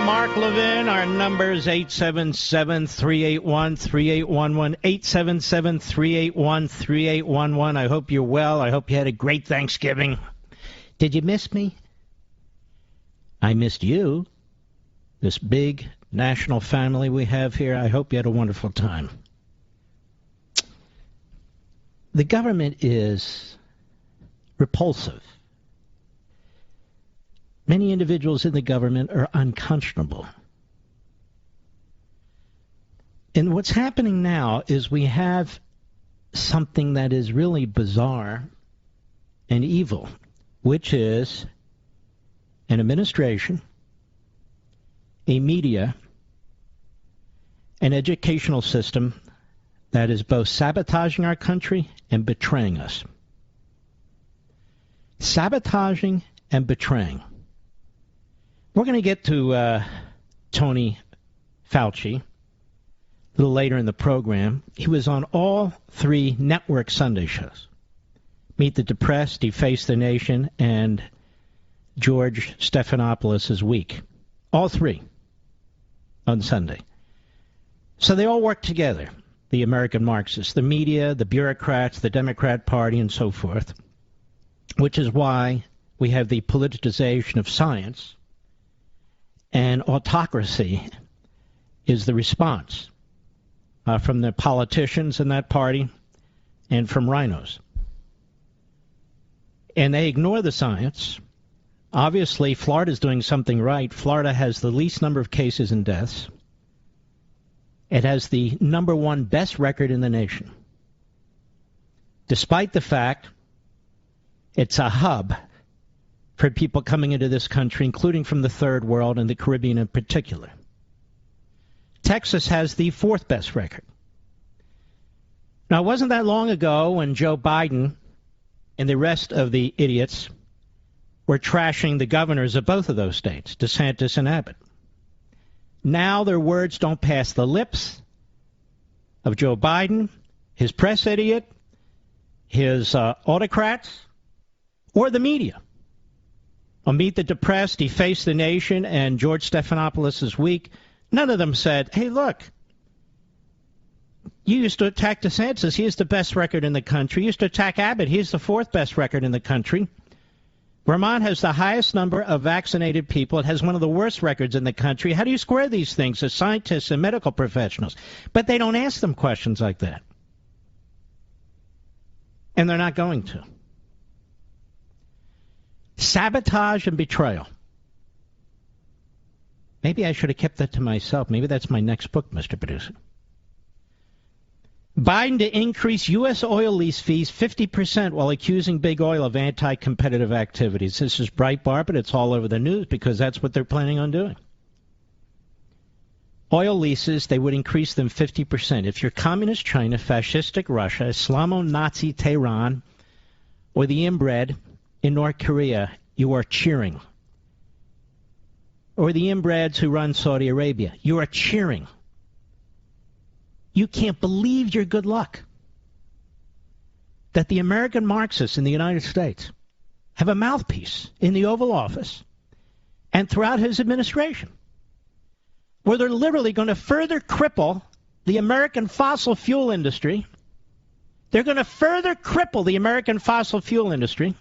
Mark Levin. Our number is 877-381-3811, 877-381-3811. I hope you're well. I hope you had a great Thanksgiving. Did you miss me? I missed you. This big national family we have here. I hope you had a wonderful time. The government is repulsive. Many individuals in the government are unconscionable. And what's happening now is we have something that is really bizarre and evil, which is an administration, a media, an educational system that is both sabotaging our country and betraying us. Sabotaging and betraying. We're going to get to Tony Fauci a little later in the program. He was on all three network Sunday shows. Meet the Depressed, Deface the Nation, and George Stephanopoulos' Week. All three on Sunday. So they all work together, the American Marxists, the media, the bureaucrats, the Democrat Party, and so forth, which is why we have the politicization of science, and autocracy is the response from the politicians in that party and from rhinos. And they ignore the science. Obviously, Florida's doing something right. Florida has the least number of cases and deaths. It has the #1 best record in the nation. Despite the fact it's a hub for people coming into this country, including from the third world and the Caribbean in particular. Texas has the 4th best record. Now, it wasn't that long ago when Joe Biden and the rest of the idiots were trashing the governors of both of those states, DeSantis and Abbott. Now their words don't pass the lips of Joe Biden, his press idiot, his autocrats, or the media. On Meet the Depressed, Deface the Nation, and George Stephanopoulos' Week, none of them said, hey, look, you used to attack DeSantis. He has the best record in the country. You used to attack Abbott. He has the 4th best record in the country. Vermont has the highest number of vaccinated people. It has one of the worst records in the country. How do you square these things as scientists and medical professionals? But they don't ask them questions like that. And they're not going to. Sabotage and betrayal. Maybe I should have kept that to myself. Maybe that's my next book, Mr. Producer. Biden to increase U.S. oil lease fees 50% while accusing big oil of anti-competitive activities. This is Breitbart, but it's all over the news because that's what they're planning on doing. Oil leases, they would increase them 50%. If you're communist China, fascistic Russia, Islamo-Nazi Tehran, or the inbred in North Korea, you are cheering. Or the inbreds who run Saudi Arabia, you are cheering. You can't believe your good luck that the American Marxists in the United States have a mouthpiece in the Oval Office and throughout his administration, where they're literally going to further cripple the American fossil fuel industry. They're going to further cripple the American fossil fuel industry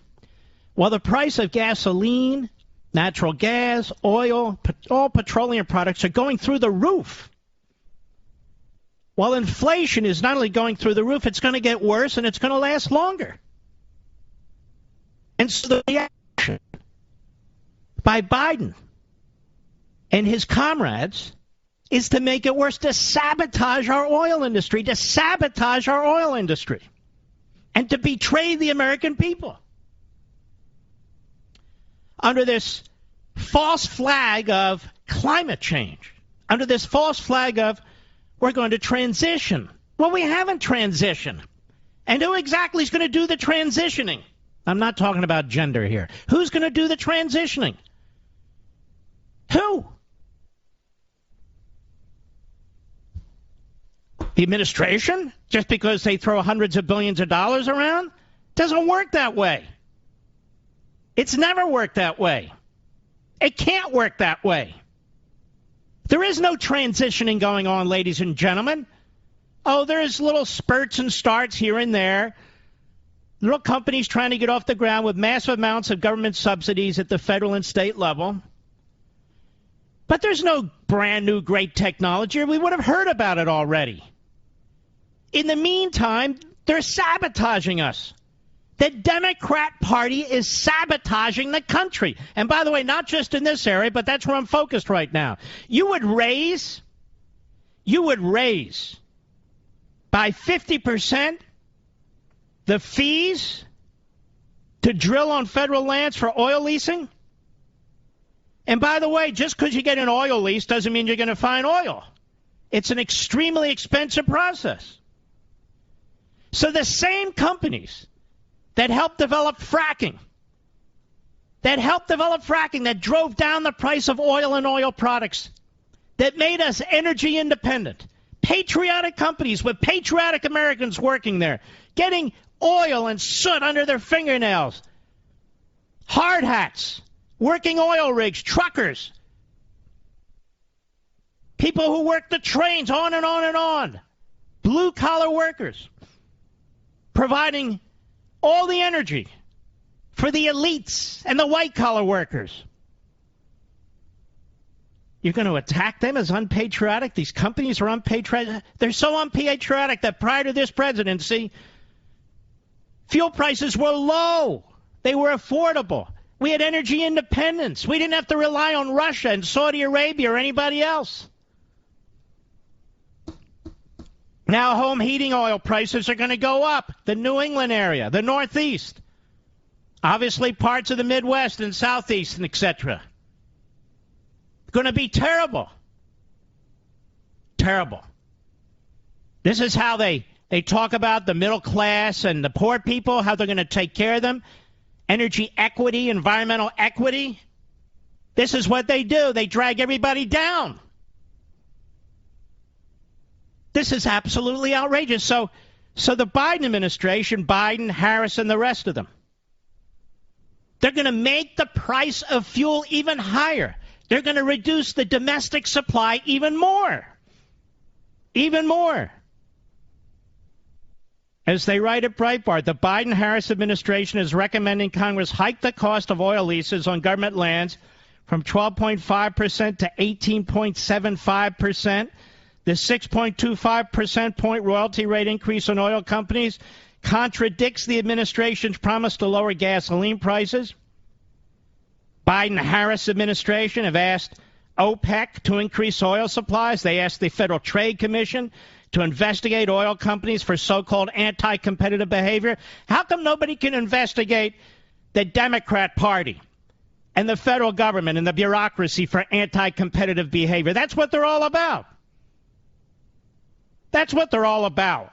while the price of gasoline, natural gas, oil, all petroleum products are going through the roof. While inflation is not only going through the roof, it's going to get worse and it's going to last longer. And so the reaction by Biden and his comrades is to make it worse, to sabotage our oil industry, and to betray the American people. Under this false flag of climate change, under this false flag of we're going to transition. Well, we haven't transitioned. And who exactly is going to do the transitioning? I'm not talking about gender here. Who's going to do the transitioning? Who? The administration? Just because they throw hundreds of billions of dollars around? Doesn't work that way. It's never worked that way. It can't work that way. There is no transitioning going on, ladies and gentlemen. Oh, there's little spurts and starts here and there. Little companies trying to get off the ground with massive amounts of government subsidies at the federal and state level. But there's no brand new great technology. We would have heard about it already. In the meantime, they're sabotaging us. The Democrat Party is sabotaging the country. And by the way, not just in this area, but that's where I'm focused right now. You would raise by 50% the fees to drill on federal lands for oil leasing? And by the way, just because you get an oil lease doesn't mean you're going to find oil. It's an extremely expensive process. So the same companies that helped develop fracking, that drove down the price of oil and oil products, that made us energy independent, patriotic companies with patriotic Americans working there, getting oil and soot under their fingernails, hard hats, working oil rigs, truckers, people who work the trains, on and on and on, blue-collar workers, providing all the energy for the elites and the white-collar workers. You're going to attack them as unpatriotic? These companies are unpatriotic. They're so unpatriotic that prior to this presidency, fuel prices were low. They were affordable. We had energy independence. We didn't have to rely on Russia and Saudi Arabia or anybody else. Now home heating oil prices are going to go up. The New England area, the Northeast, obviously parts of the Midwest and Southeast, and etc. Going to be terrible. Terrible. This is how they talk about the middle class and the poor people, how they're going to take care of them. Energy equity, environmental equity. This is what they do. They drag everybody down. This is absolutely outrageous. So the Biden administration, Biden, Harris, and the rest of them, they're going to make the price of fuel even higher. They're going to reduce the domestic supply even more. Even more. As they write at Breitbart, the Biden-Harris administration is recommending Congress hike the cost of oil leases on government lands from 12.5% to 18.75%. The 6.25% point royalty rate increase on oil companies contradicts the administration's promise to lower gasoline prices. Biden-Harris administration have asked OPEC to increase oil supplies. They asked the Federal Trade Commission to investigate oil companies for so-called anti-competitive behavior. How come nobody can investigate the Democrat Party and the federal government and the bureaucracy for anti-competitive behavior? That's what they're all about. That's what they're all about.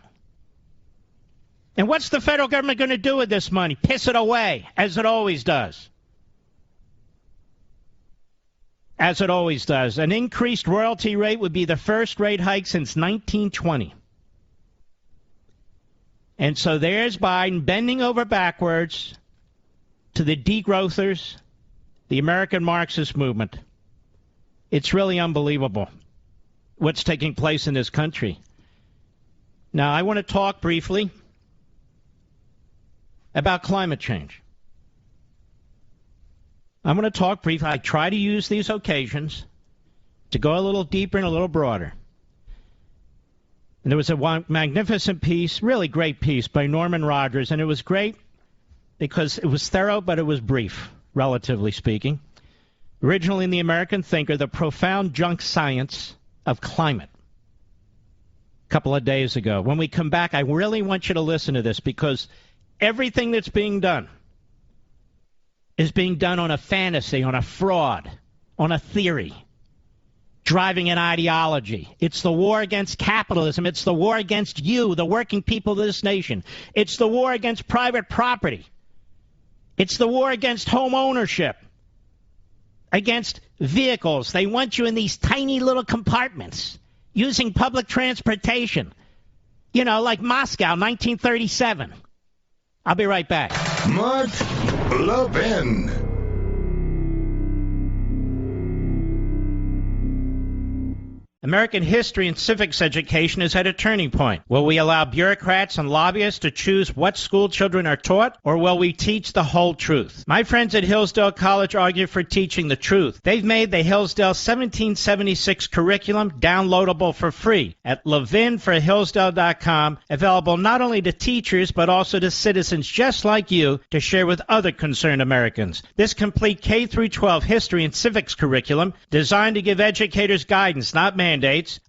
And what's the federal government going to do with this money? Piss it away, as it always does. As it always does. An increased royalty rate would be the first rate hike since 1920. And so there's Biden bending over backwards to the degrowthers, the American Marxist movement. It's really unbelievable what's taking place in this country. Now, I want to talk briefly about climate change. I'm going to talk briefly. I try to use these occasions to go a little deeper and a little broader. And there was a magnificent piece, really great piece by Norman Rogers, and it was great because it was thorough, but it was brief, relatively speaking. Originally in the American Thinker, The Profound Junk Science of Climate. Couple of days ago. When we come back, I really want you to listen to this because everything that's being done is being done on a fantasy, on a fraud, on a theory, driving an ideology. It's the war against capitalism. It's the war against you, the working people of this nation. It's the war against private property. It's the war against home ownership, against vehicles. They want you in these tiny little compartments, using public transportation, you know, like Moscow, 1937. I'll be right back. Mark Levin. American history and civics education is at a turning point. Will we allow bureaucrats and lobbyists to choose what school children are taught, or will we teach the whole truth? My friends at Hillsdale College argue for teaching the truth. They've made the Hillsdale 1776 curriculum downloadable for free at levinforhillsdale.com, available not only to teachers but also to citizens just like you to share with other concerned Americans. This complete K-12 history and civics curriculum, designed to give educators guidance, not mandates,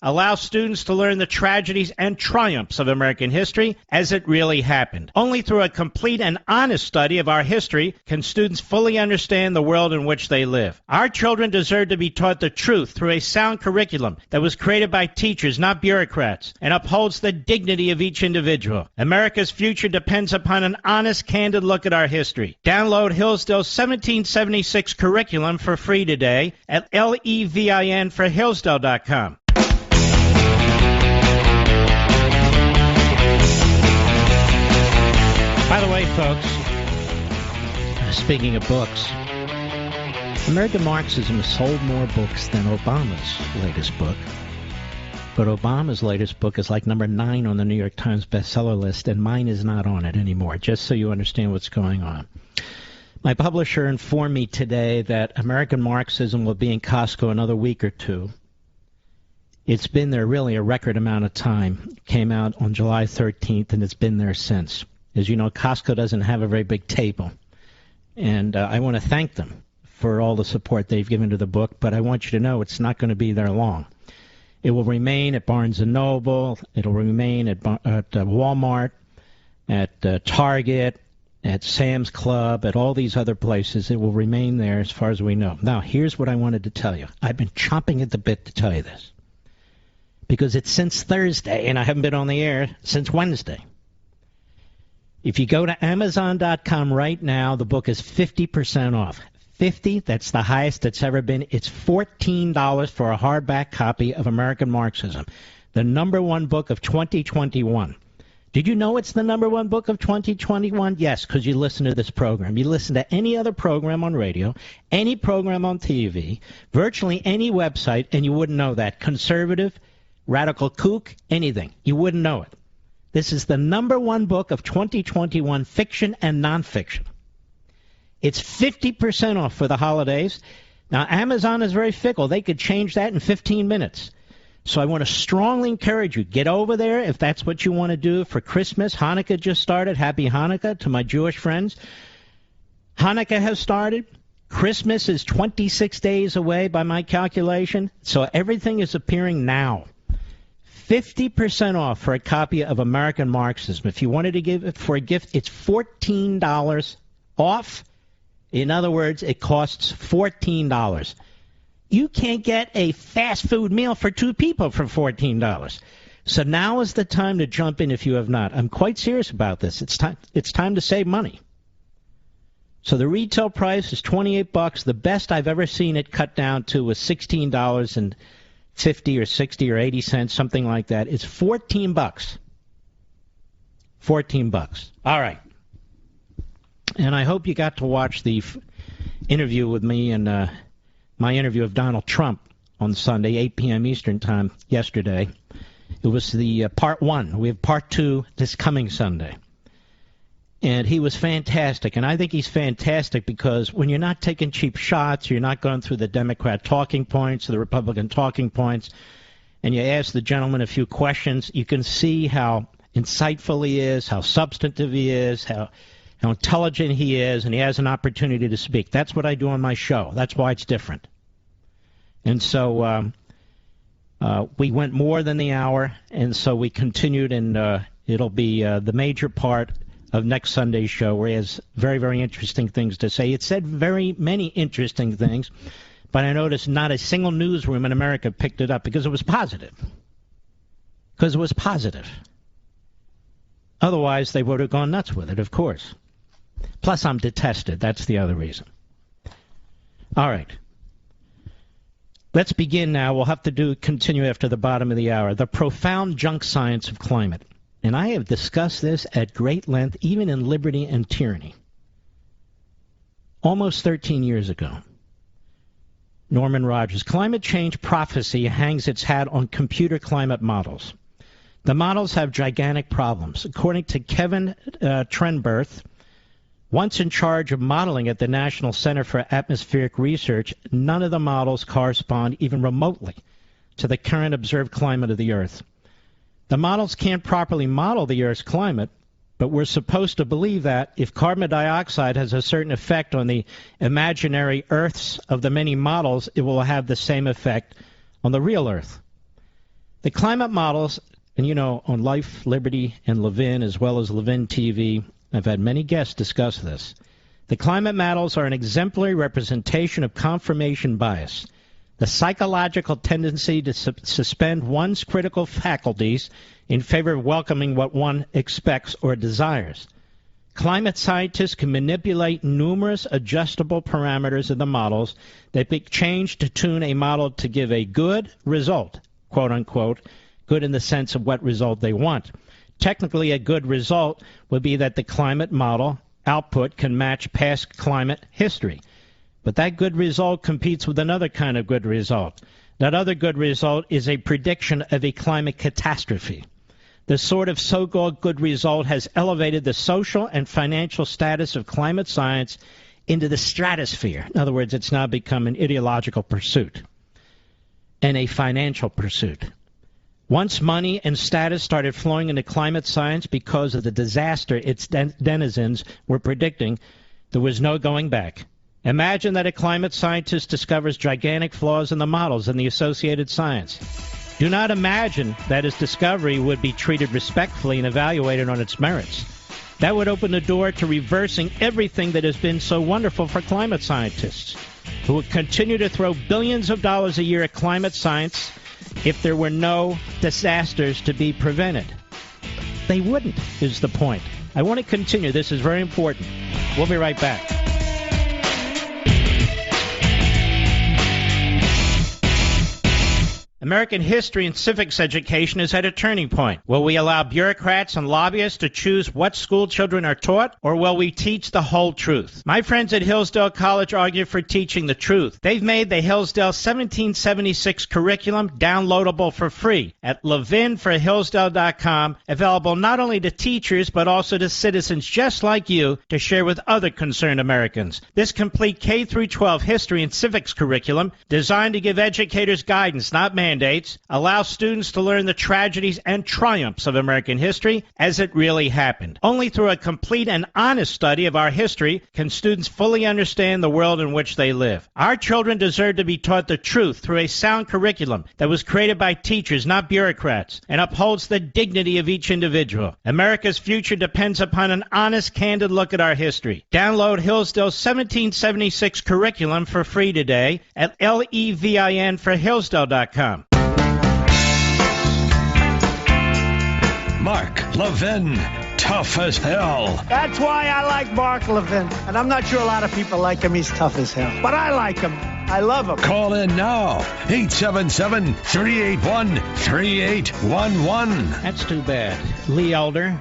allows students to learn the tragedies and triumphs of American history as it really happened. Only through a complete and honest study of our history can students fully understand the world in which they live. Our children deserve to be taught the truth through a sound curriculum that was created by teachers, not bureaucrats, and upholds the dignity of each individual. America's future depends upon an honest, candid look at our history. Download Hillsdale's 1776 curriculum for free today at levinforhillsdale.com. By the way, folks, speaking of books, American Marxism has sold more books than Obama's latest book. But Obama's latest book is like number 9 on the New York Times bestseller list, and mine is not on it anymore, just so you understand what's going on. My publisher informed me today that American Marxism will be in Costco another week or two. It's been there really a record amount of time. It came out on July 13th, and it's been there since. As you know, Costco doesn't have a very big table, and I want to thank them for all the support they've given to the book, but I want you to know it's not going to be there long. It will remain at Barnes & Noble, it'll remain at Walmart, at Target, at Sam's Club, at all these other places. It will remain there as far as we know. Now, here's what I wanted to tell you. I've been chomping at the bit to tell you this, because it's since Thursday, and I haven't been on the air since Wednesday. If you go to Amazon.com right now, the book is 50% off. 50, that's the highest it's ever been. It's $14 for a hardback copy of American Marxism, the number one book of 2021. Did you know it's the number one book of 2021? Yes, because you listen to this program. You listen to any other program on radio, any program on TV, virtually any website, and you wouldn't know that. Conservative, radical kook, anything. You wouldn't know it. This is the number one book of 2021, fiction and nonfiction. It's 50% off for the holidays. Now, Amazon is very fickle. They could change that in 15 minutes. So I want to strongly encourage you, get over there if that's what you want to do for Christmas. Hanukkah just started. Happy Hanukkah to my Jewish friends. Hanukkah has started. Christmas is 26 days away by my calculation. So everything is appearing now. 50% off for a copy of American Marxism. If you wanted to give it for a gift, it's $14 off. In other words, it costs $14. You can't get a fast food meal for 2 people for $14. So now is the time to jump in if you have not. I'm quite serious about this. It's time to save money. So the retail price is $28. The best I've ever seen it cut down to was $16.50 or 60 or 80 cents, something like that. It's $14. $14. All right. And I hope you got to watch the interview with me and my interview of Donald Trump on Sunday, 8 p.m. Eastern Time yesterday. It was the part 1. We have part 2 this coming Sunday. And he was fantastic. And I think he's fantastic because when you're not taking cheap shots, you're not going through the Democrat talking points, the Republican talking points, and you ask the gentleman a few questions, you can see how insightful he is, how substantive he is, how intelligent he is, and he has an opportunity to speak. That's what I do on my show. That's why it's different. And so we went more than the hour, and so we continued, and it'll be the major part of next Sunday's show, where he has very, very interesting things to say. It said very many interesting things, but I noticed not a single newsroom in America picked it up because it was positive. Because it was positive. Otherwise, they would have gone nuts with it, of course. Plus, I'm detested. That's the other reason. All right. Let's begin now. We'll have to continue after the bottom of the hour. The profound junk science of climate. And I have discussed this at great length, even in Liberty and Tyranny, almost 13 years ago. Norman Rogers. Climate change prophecy hangs its hat on computer climate models. The models have gigantic problems. According to Kevin Trenberth, once in charge of modeling at the National Center for Atmospheric Research, none of the models correspond even remotely to the current observed climate of the Earth. The models can't properly model the Earth's climate, but we're supposed to believe that if carbon dioxide has a certain effect on the imaginary Earths of the many models, it will have the same effect on the real Earth. The climate models, and you know, on Life, Liberty, and Levin, as well as Levin TV, I've had many guests discuss this. The climate models are an exemplary representation of confirmation bias, the psychological tendency to suspend one's critical faculties in favor of welcoming what one expects or desires. Climate scientists can manipulate numerous adjustable parameters of the models that be changed to tune a model to give a good result, quote unquote, good in the sense of what result they want. Technically, a good result would be that the climate model output can match past climate history. But that good result competes with another kind of good result. That other good result is a prediction of a climate catastrophe. The sort of so-called good result has elevated the social and financial status of climate science into the stratosphere. In other words, it's now become an ideological pursuit and a financial pursuit. Once money and status started flowing into climate science because of the disaster its denizens were predicting, there was no going back. Imagine that a climate scientist discovers gigantic flaws in the models and the associated science. Do not imagine that his discovery would be treated respectfully and evaluated on its merits. That would open the door to reversing everything that has been so wonderful for climate scientists, who would continue to throw billions of dollars a year at climate science if there were no disasters to be prevented. They wouldn't, is the point. I want to continue. This is very important. We'll be right back. American history and civics education is at a turning point. Will we allow bureaucrats and lobbyists to choose what school children are taught, or will we teach the whole truth? My friends at Hillsdale College argue for teaching the truth. They've made the Hillsdale 1776 curriculum downloadable for free at levinforhillsdale.com, available not only to teachers but also to citizens just like you to share with other concerned Americans. This complete K-12 history and civics curriculum, designed to give educators guidance, not mandates, allows students to learn the tragedies and triumphs of American history as it really happened. Only through a complete and honest study of our history can students fully understand the world in which they live. Our children deserve to be taught the truth through a sound curriculum that was created by teachers, not bureaucrats, and upholds the dignity of each individual. America's future depends upon an honest, candid look at our history. Download Hillsdale's 1776 curriculum for free today at levinforhillsdale.com. Mark Levin, tough as hell. That's why I like Mark Levin. And I'm not sure a lot of people like him. He's tough as hell. But I like him. I love him. Call in now. 877-381-3811. That's too bad. Lee Elder,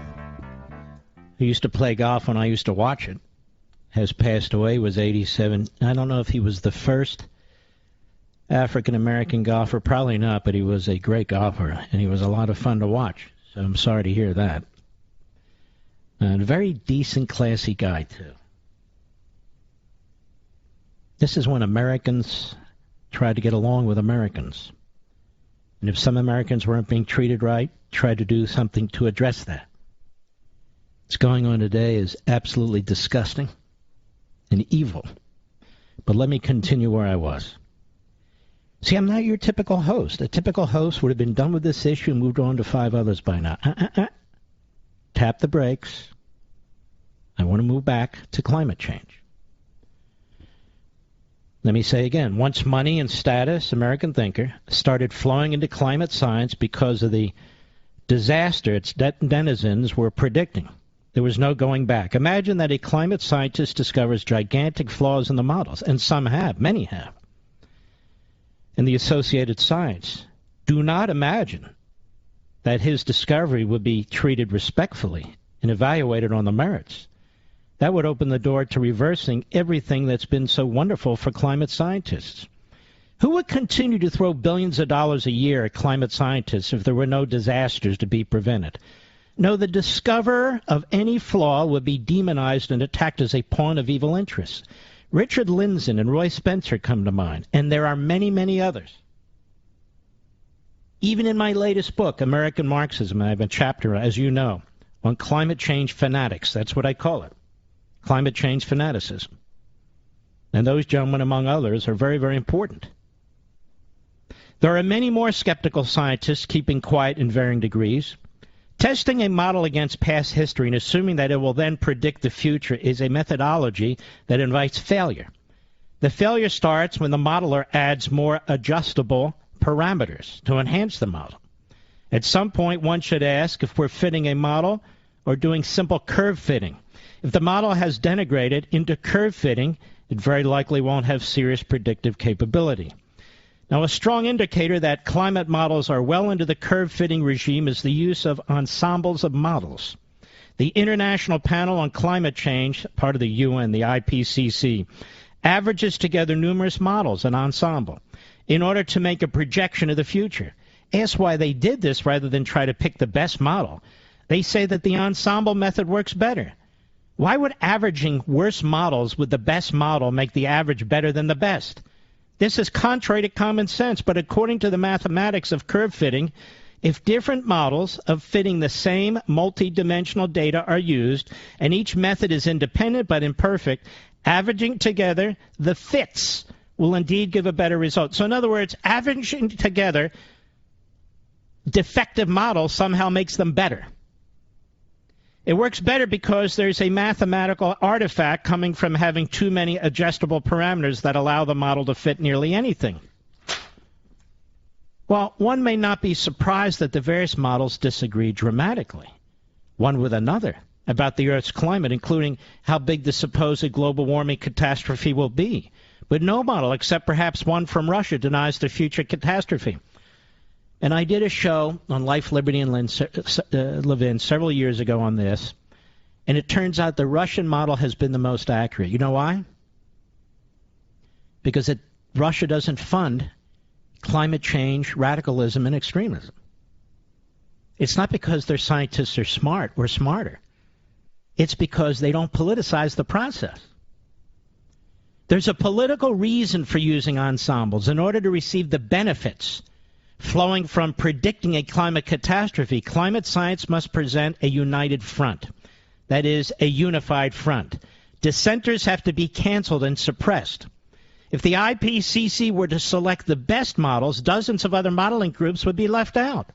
who used to play golf when I used to watch it, has passed away, was 87. I don't know if he was the first African-American golfer. Probably not, but he was a great golfer, and he was a lot of fun to watch. So I'm sorry to hear that. A very decent, classy guy, too. This is when Americans tried to get along with Americans. And if some Americans weren't being treated right, tried to do something to address that. What's going on today is absolutely disgusting and evil. But let me continue where I was. See, I'm not your typical host. A typical host would have been done with this issue and moved on to 5 others by now. Tap the brakes. I want to move back to climate change. Let me say again, once money and status, American thinker, started flowing into climate science because of the disaster its denizens were predicting, there was no going back. Imagine that a climate scientist discovers gigantic flaws in the models, and some have, many have, and the associated science. Do not imagine that his discovery would be treated respectfully and evaluated on the merits. That would open the door to reversing everything that's been so wonderful for climate scientists. Who would continue to throw billions of dollars a year at climate scientists if there were no disasters to be prevented? No, the discoverer of any flaw would be demonized and attacked as a pawn of evil interests. Richard Lindzen and Roy Spencer come to mind, and there are many, many others. Even in my latest book, American Marxism, I have a chapter, as you know, on climate change fanatics. That's what I call it, climate change fanaticism. And those gentlemen, among others, are very, very important. There are many more skeptical scientists keeping quiet in varying degrees. Testing a model against past history and assuming that it will then predict the future is a methodology that invites failure. The failure starts when the modeler adds more adjustable parameters to enhance the model. At some point, one should ask if we're fitting a model or doing simple curve fitting. If the model has denigrated into curve fitting, it very likely won't have serious predictive capability. Now, a strong indicator that climate models are well into the curve-fitting regime is the use of ensembles of models. The International Panel on Climate Change, part of the UN, the IPCC, averages together numerous models, an ensemble, in order to make a projection of the future. Ask why they did this rather than try to pick the best model. They say that the ensemble method works better. Why would averaging worse models with the best model make the average better than the best? This is contrary to common sense, but according to the mathematics of curve fitting, if different models of fitting the same multi-dimensional data are used, and each method is independent but imperfect, averaging together the fits will indeed give a better result. So in other words, averaging together defective models somehow makes them better. It works better because there's a mathematical artifact coming from having too many adjustable parameters that allow the model to fit nearly anything. Well, one may not be surprised that the various models disagree dramatically, one with another, about the Earth's climate, including how big the supposed global warming catastrophe will be. But no model, except perhaps one from Russia, denies the future catastrophe. And I did a show on Life, Liberty, and Levin several years ago on this, and it turns out the Russian model has been the most accurate. You know why? Because Russia doesn't fund climate change, radicalism, and extremism. It's not because their scientists are smart or smarter. It's because they don't politicize the process. There's a political reason for using ensembles in order to receive the benefits flowing from predicting a climate catastrophe. Climate science must present a united front. That is, a unified front. Dissenters have to be canceled and suppressed. If the IPCC were to select the best models, dozens of other modeling groups would be left out.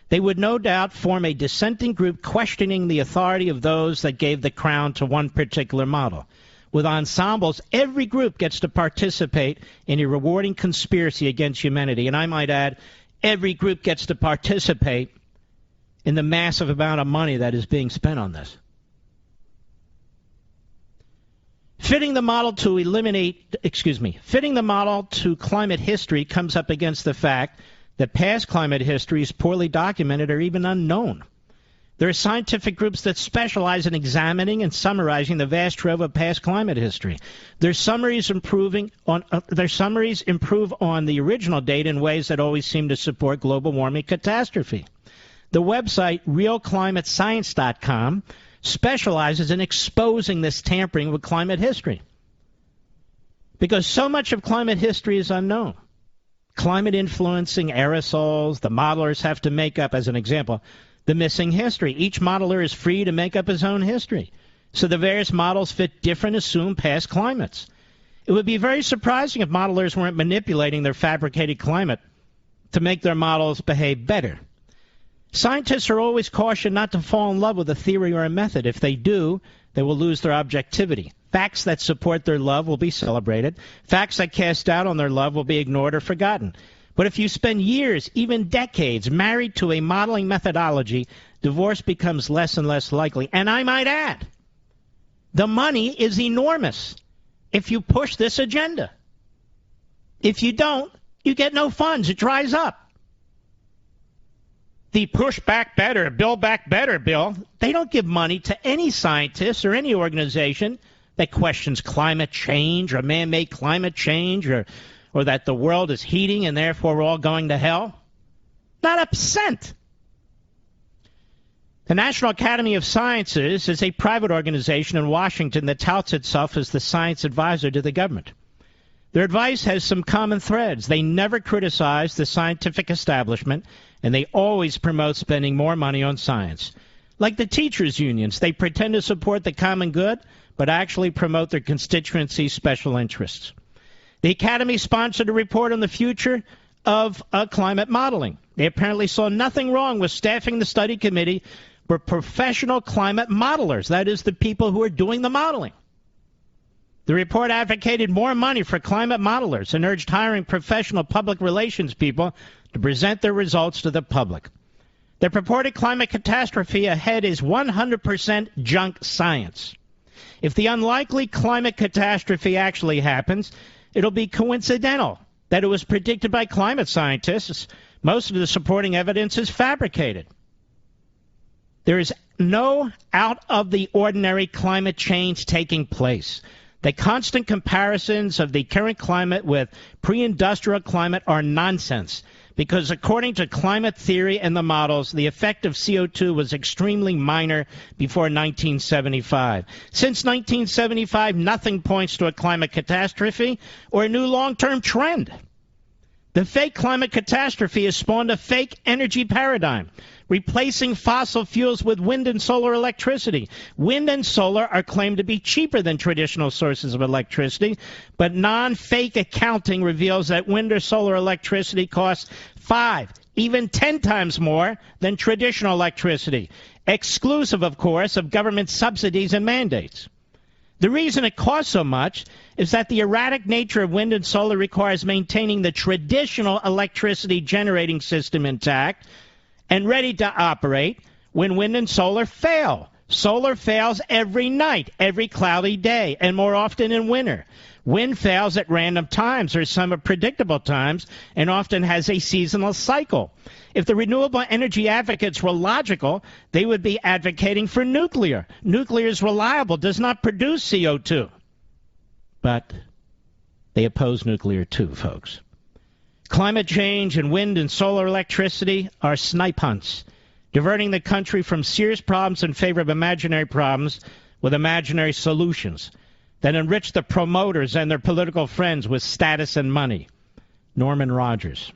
They would no doubt form a dissenting group questioning the authority of those that gave the crown to one particular model. With ensembles, every group gets to participate in a rewarding conspiracy against humanity. And I might add, every group gets to participate in the massive amount of money that is being spent on this. Fitting the model to climate history comes up against the fact that past climate history is poorly documented or even unknown. There are scientific groups that specialize in examining and summarizing the vast trove of past climate history. Their summaries improve on the original data in ways that always seem to support global warming catastrophe. The website realclimatescience.com specializes in exposing this tampering with climate history, because so much of climate history is unknown. Climate influencing aerosols, the modelers have to make up, as an example, the missing history. Each modeler is free to make up his own history. So the various models fit different assumed past climates. It would be very surprising if modelers weren't manipulating their fabricated climate to make their models behave better. Scientists are always cautioned not to fall in love with a theory or a method. If they do, they will lose their objectivity. Facts that support their love will be celebrated. Facts that cast doubt on their love will be ignored or forgotten. But if you spend years, even decades, married to a modeling methodology, divorce becomes less and less likely. And I might add, the money is enormous if you push this agenda. If you don't, you get no funds. It dries up. The Push Back Better, Build Back Better bill, they don't give money to any scientist or any organization that questions climate change or man-made climate change or or that the world is heating and therefore we're all going to hell? Not a cent. The National Academy of Sciences is a private organization in Washington that touts itself as the science advisor to the government. Their advice has some common threads. They never criticize the scientific establishment, and they always promote spending more money on science. Like the teachers' unions, they pretend to support the common good, but actually promote their constituency's special interests. The Academy sponsored a report on the future of climate modeling. They apparently saw nothing wrong with staffing the study committee for professional climate modelers, that is, the people who are doing the modeling. The report advocated more money for climate modelers and urged hiring professional public relations people to present their results to the public. The purported climate catastrophe ahead is 100% junk science. If the unlikely climate catastrophe actually happens, it'll be coincidental that it was predicted by climate scientists. Most of the supporting evidence is fabricated. There is no out-of-the-ordinary climate change taking place. The constant comparisons of the current climate with pre-industrial climate are nonsense, because according to climate theory and the models, the effect of CO2 was extremely minor before 1975. Since 1975, nothing points to a climate catastrophe or a new long-term trend. The fake climate catastrophe has spawned a fake energy paradigm, replacing fossil fuels with wind and solar electricity. Wind and solar are claimed to be cheaper than traditional sources of electricity, but non-fake accounting reveals that wind or solar electricity costs 5, even 10 times more than traditional electricity, exclusive, of course, of government subsidies and mandates. The reason it costs so much is that the erratic nature of wind and solar requires maintaining the traditional electricity generating system intact and ready to operate when wind and solar fail. Solar fails every night, every cloudy day, and more often in winter. Wind fails at random times or some at predictable times and often has a seasonal cycle. If the renewable energy advocates were logical, they would be advocating for nuclear. Nuclear is reliable, does not produce CO2. But they oppose nuclear too, folks. Climate change and wind and solar electricity are snipe hunts, diverting the country from serious problems in favor of imaginary problems with imaginary solutions that enrich the promoters and their political friends with status and money. Norman Rogers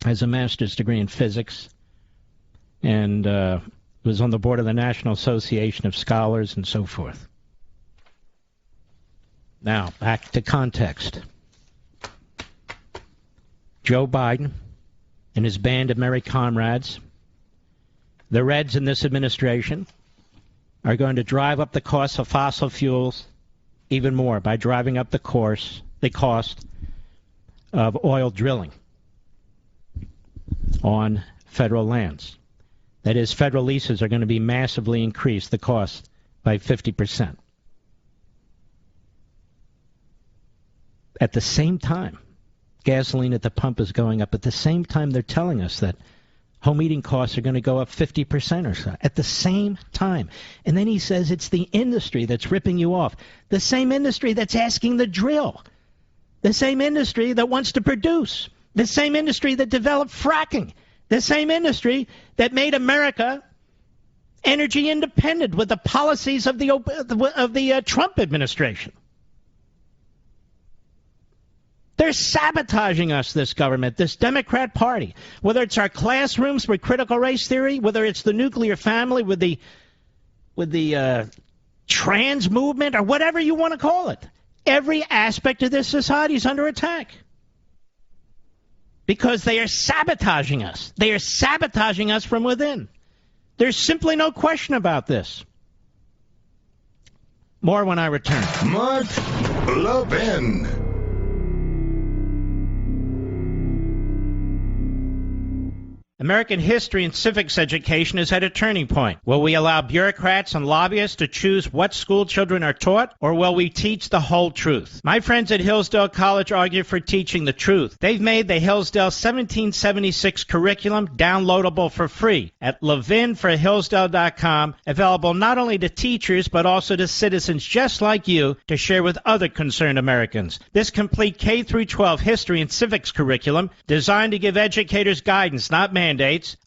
has a master's degree in physics and was on the board of the National Association of Scholars and so forth. Now, back to context. Joe Biden and his band of merry comrades, the Reds in this administration, are going to drive up the cost of fossil fuels even more by driving up the cost of oil drilling on federal lands. That is, federal leases are going to be massively increased, the cost by 50%. At the same time, gasoline at the pump is going up. At the same time, they're telling us that home heating costs are going to go up 50% or so. At the same time. And then he says it's the industry that's ripping you off. The same industry that's asking to drill. The same industry that wants to produce. The same industry that developed fracking. The same industry that made America energy independent with the policies of the Trump administration. They're sabotaging us, this government, this Democrat Party. Whether it's our classrooms with critical race theory, whether it's the nuclear family with the trans movement, or whatever you want to call it. Every aspect of this society is under attack. Because they are sabotaging us. They are sabotaging us from within. There's simply no question about this. More when I return. Mark Levin. American history and civics education is at a turning point. Will we allow bureaucrats and lobbyists to choose what school children are taught, or will we teach the whole truth? My friends at Hillsdale College argue for teaching the truth. They've made the Hillsdale 1776 curriculum downloadable for free at levinforhillsdale.com, available not only to teachers but also to citizens just like you to share with other concerned Americans. This complete K-12 history and civics curriculum, designed to give educators guidance, not mandates,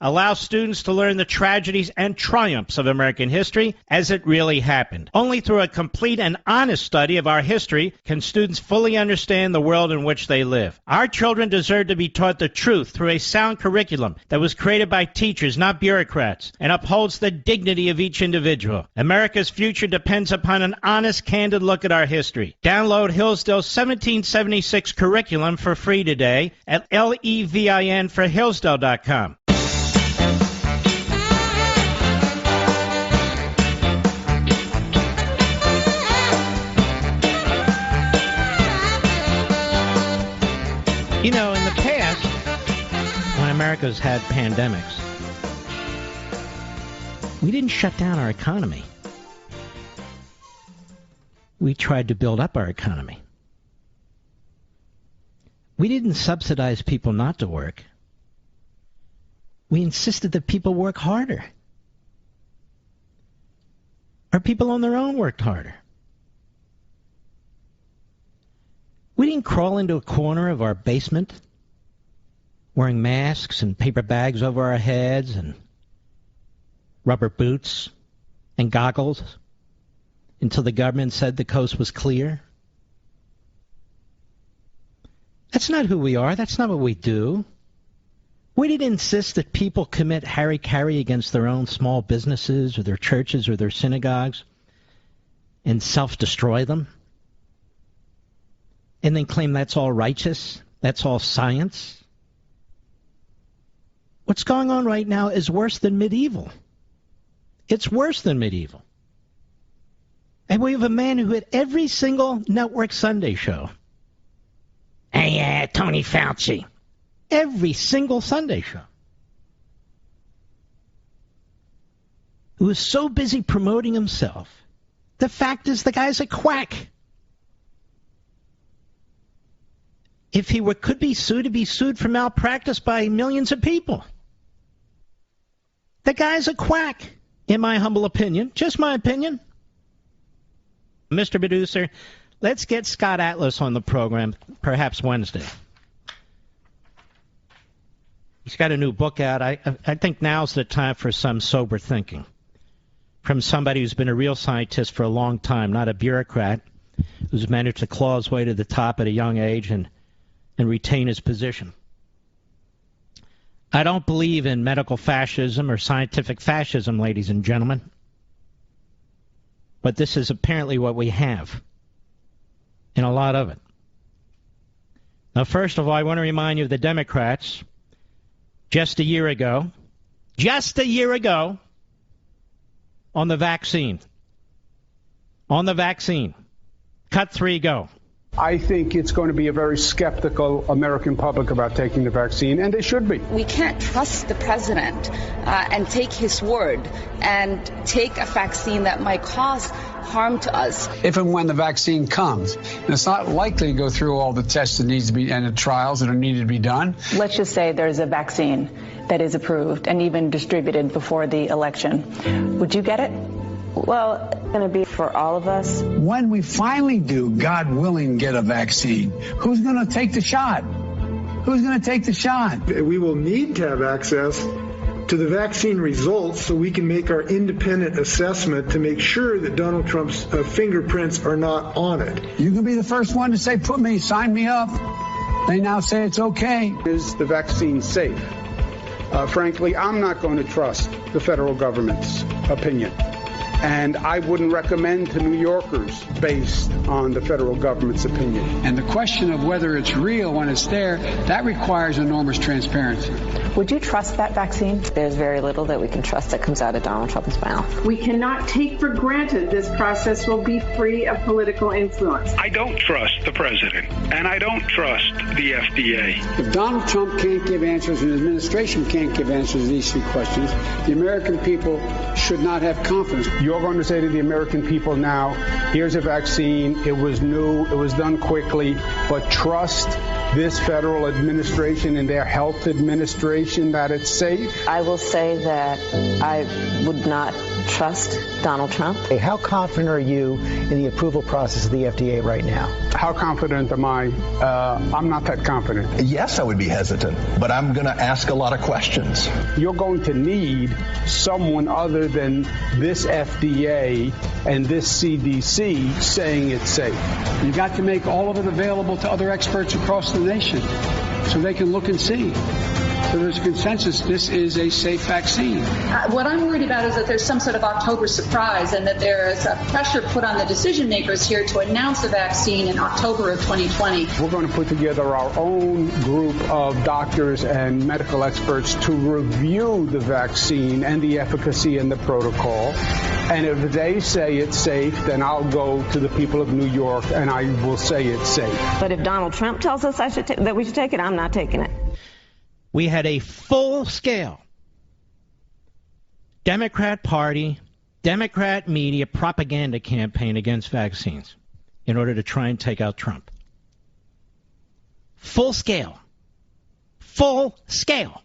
allows students to learn the tragedies and triumphs of American history as it really happened. Only through a complete and honest study of our history can students fully understand the world in which they live. Our children deserve to be taught the truth through a sound curriculum that was created by teachers, not bureaucrats, and upholds the dignity of each individual. America's future depends upon an honest, candid look at our history. Download Hillsdale's 1776 curriculum for free today at levinforhillsdale.com. You know, in the past, when America's had pandemics, we didn't shut down our economy. We tried to build up our economy. We didn't subsidize people not to work. We insisted that people work harder. Our people on their own worked harder. We didn't crawl into a corner of our basement wearing masks and paper bags over our heads and rubber boots and goggles until the government said the coast was clear. That's not who we are. That's not what we do. We didn't insist that people commit hara-kiri against their own small businesses or their churches or their synagogues and self-destroy them, and then claim that's all righteous, that's all science. What's going on right now is worse than medieval. It's worse than medieval. And we have a man who had every single network Sunday show. Hey, Tony Fauci. Every single Sunday show. Who was so busy promoting himself. The fact is the guy's a quack. If he could be sued, he'd be sued for malpractice by millions of people. The guy's a quack, in my humble opinion. Just my opinion. Mr. Producer, let's get Scott Atlas on the program, perhaps Wednesday. He's got a new book out. I think now's the time for some sober thinking from somebody who's been a real scientist for a long time, not a bureaucrat who's managed to claw his way to the top at a young age and retain his position. I don't believe in medical fascism or scientific fascism, ladies and gentlemen. But this is apparently what we have, and a lot of it. Now, first of all, I want to remind you of the Democrats. Just a year ago, on the vaccine. Cut 3, go. I think it's going to be a very skeptical American public about taking the vaccine, and they should be. We can't trust the president and take his word and take a vaccine that might cause harm to us. If and when the vaccine comes, and it's not likely to go through all the tests that needs to be and the trials that are needed to be done. Let's just say there's a vaccine that is approved and even distributed before the election. Would you get it? Well, it's going to be for all of us. When we finally do, God willing, get a vaccine, who's going to take the shot? Who's going to take the shot? We will need to have access to the vaccine results so we can make our independent assessment to make sure that Donald Trump's fingerprints are not on it. You can be the first one to say, sign me up. They now say it's okay. Is the vaccine safe? Frankly, I'm not going to trust the federal government's opinion. And I wouldn't recommend to New Yorkers based on the federal government's opinion. And the question of whether it's real when it's there, that requires enormous transparency. Would you trust that vaccine? There's very little that we can trust that comes out of Donald Trump's mouth. We cannot take for granted this process will be free of political influence. I don't trust the president, and I don't trust the FDA. If Donald Trump can't give answers and the administration can't give answers to these three questions, the American people should not have confidence. You're going to say to the American people now, here's a vaccine, it was new, it was done quickly, but trust this federal administration and their health administration that it's safe? I will say that I would not trust Donald Trump. Hey, how confident are you in the approval process of the FDA right now? How confident am I? I'm not that confident. Yes, I would be hesitant, but I'm going to ask a lot of questions. You're going to need someone other than this FDA and this CDC saying it's safe. You got to make all of it available to other experts across the nation so they can look and see. So there's a consensus this is a safe vaccine. What I'm worried about is that there's some sort of October surprise and that there is a pressure put on the decision makers here to announce a vaccine in October of 2020. We're going to put together our own group of doctors and medical experts to review the vaccine and the efficacy and the protocol. And if they say it's safe, then I'll go to the people of New York and I will say it's safe. But if Donald Trump tells us that we should take it, I'm not taking it. We had a full-scale Democrat Party, Democrat media propaganda campaign against vaccines in order to try and take out Trump. Full scale. Full scale.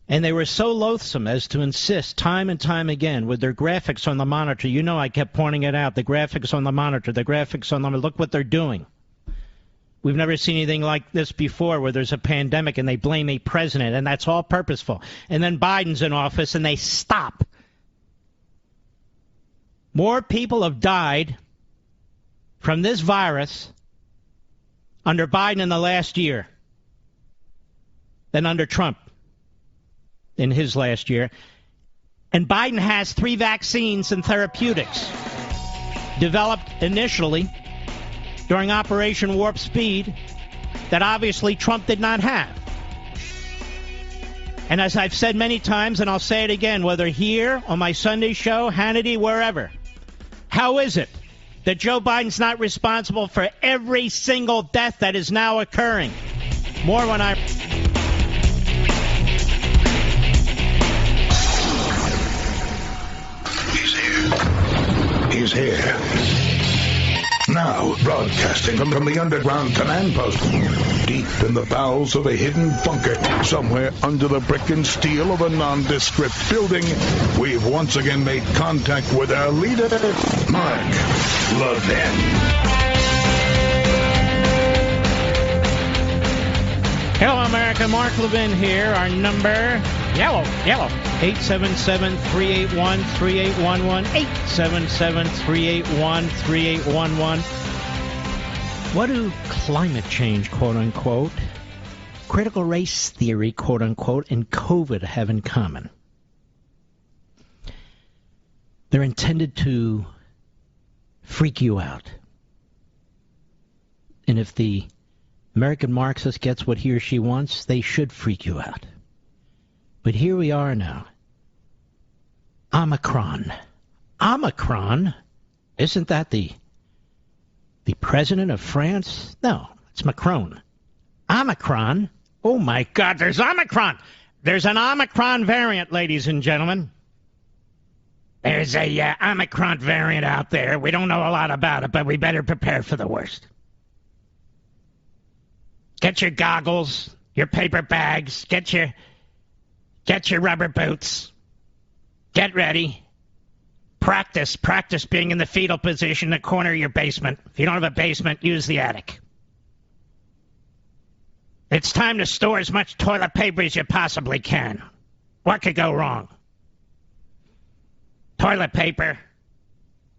And they were so loathsome as to insist time and time again with their graphics on the monitor. You know I kept pointing it out. The graphics on the monitor, the graphics on the monitor. Look what they're doing. We've never seen anything like this before where there's a pandemic and they blame a president, and that's all purposeful. And then Biden's in office and they stop. More people have died from this virus under Biden in the last year than under Trump in his last year. And Biden has 3 vaccines and therapeutics developed initially during Operation Warp Speed that obviously Trump did not have. And as I've said many times, and I'll say it again, whether here, on my Sunday show, Hannity, wherever, how is it that Joe Biden's not responsible for every single death that is now occurring? More when I... He's here. Now, broadcasting from the underground command post, deep in the bowels of a hidden bunker, somewhere under the brick and steel of a nondescript building, we've once again made contact with our leader, Mark Levin. Hello, America. Mark Levin here. Our number, yellow, 877-381-3811, 877-381-3811. What do climate change, quote-unquote, critical race theory, quote-unquote, and COVID have in common? They're intended to freak you out. And if the American Marxist gets what he or she wants, they should freak you out. But here we are now. Omicron. Omicron? Isn't that the president of France? No, it's Macron. Omicron? Oh my God, there's Omicron! There's an Omicron variant, ladies and gentlemen. There's a Omicron variant out there. We don't know a lot about it, but we better prepare for the worst. Get your goggles, your paper bags, get your rubber boots. Get ready. Practice being in the fetal position in the corner of your basement. If you don't have a basement, use the attic. It's time to store as much toilet paper as you possibly can. What could go wrong? Toilet paper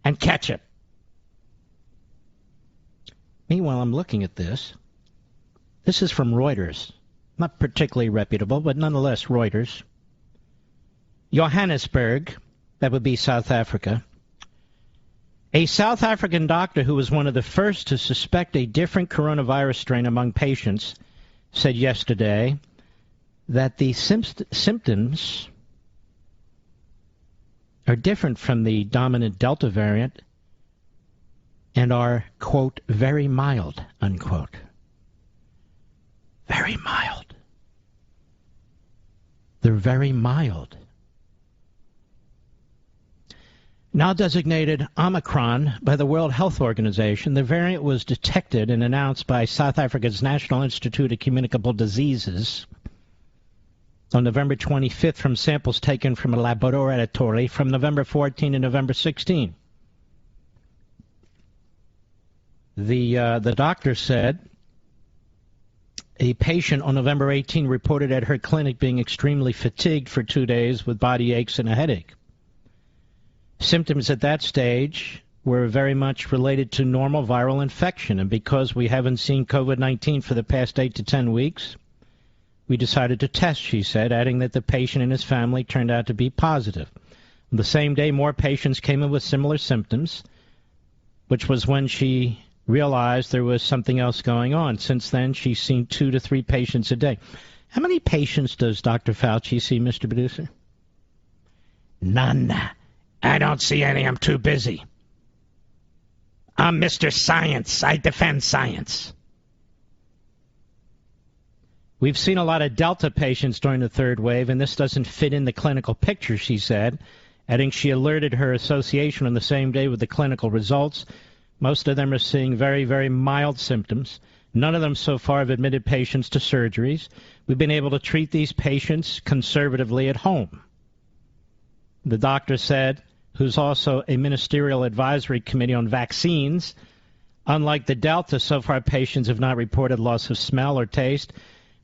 and ketchup. Meanwhile, I'm looking at this. This is from Reuters. Not particularly reputable, but nonetheless Reuters. Johannesburg, that would be South Africa. A South African doctor who was one of the first to suspect a different coronavirus strain among patients said yesterday that the symptoms are different from the dominant Delta variant and are, quote, very mild, unquote. Very mild. They're very mild. Now designated Omicron by the World Health Organization, the variant was detected and announced by South Africa's National Institute of Communicable Diseases on November 25th from samples taken from a laboratory from November 14 to November 16. The doctor said a patient on November 18 reported at her clinic being extremely fatigued for 2 days with body aches and a headache. Symptoms at that stage were very much related to normal viral infection, and because we haven't seen COVID-19 for the past 8 to 10 weeks, we decided to test, she said, adding that the patient and his family turned out to be positive. On the same day, more patients came in with similar symptoms, which was when she realized there was something else going on. Since then, she's seen 2 to 3 patients a day. How many patients does Dr. Fauci see, Mr. Producer? None. I don't see any. I'm too busy. I'm Mr. Science. I defend science. We've seen a lot of Delta patients during the third wave, and this doesn't fit in the clinical picture, she said, adding she alerted her association on the same day with the clinical results. Most of them are seeing very, very mild symptoms. None of them so far have admitted patients to surgeries. We've been able to treat these patients conservatively at home. The doctor said, who's also a ministerial advisory committee on vaccines, unlike the Delta, so far patients have not reported loss of smell or taste,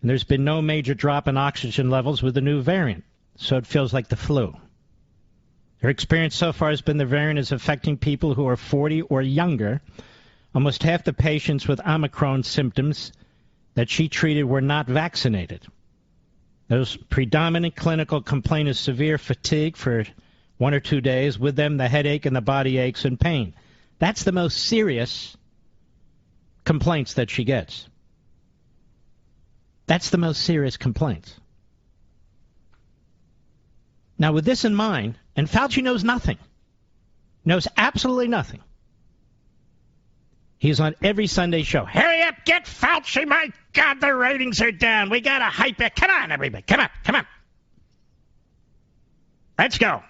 and there's been no major drop in oxygen levels with the new variant, so it feels like the flu. Her experience so far has been the variant is affecting people who are 40 or younger. Almost half the patients with Omicron symptoms that she treated were not vaccinated. Those predominant clinical complaint is severe fatigue for 1 or 2 days, with them the headache and the body aches and pain. That's the most serious complaints that she gets. That's the most serious complaints. Now, with this in mind, and Fauci knows nothing, knows absolutely nothing. He's on every Sunday show. Hurry up, get Fauci. My God, the ratings are down. We got to hype it. Come on, everybody. Come on, come on. Let's go.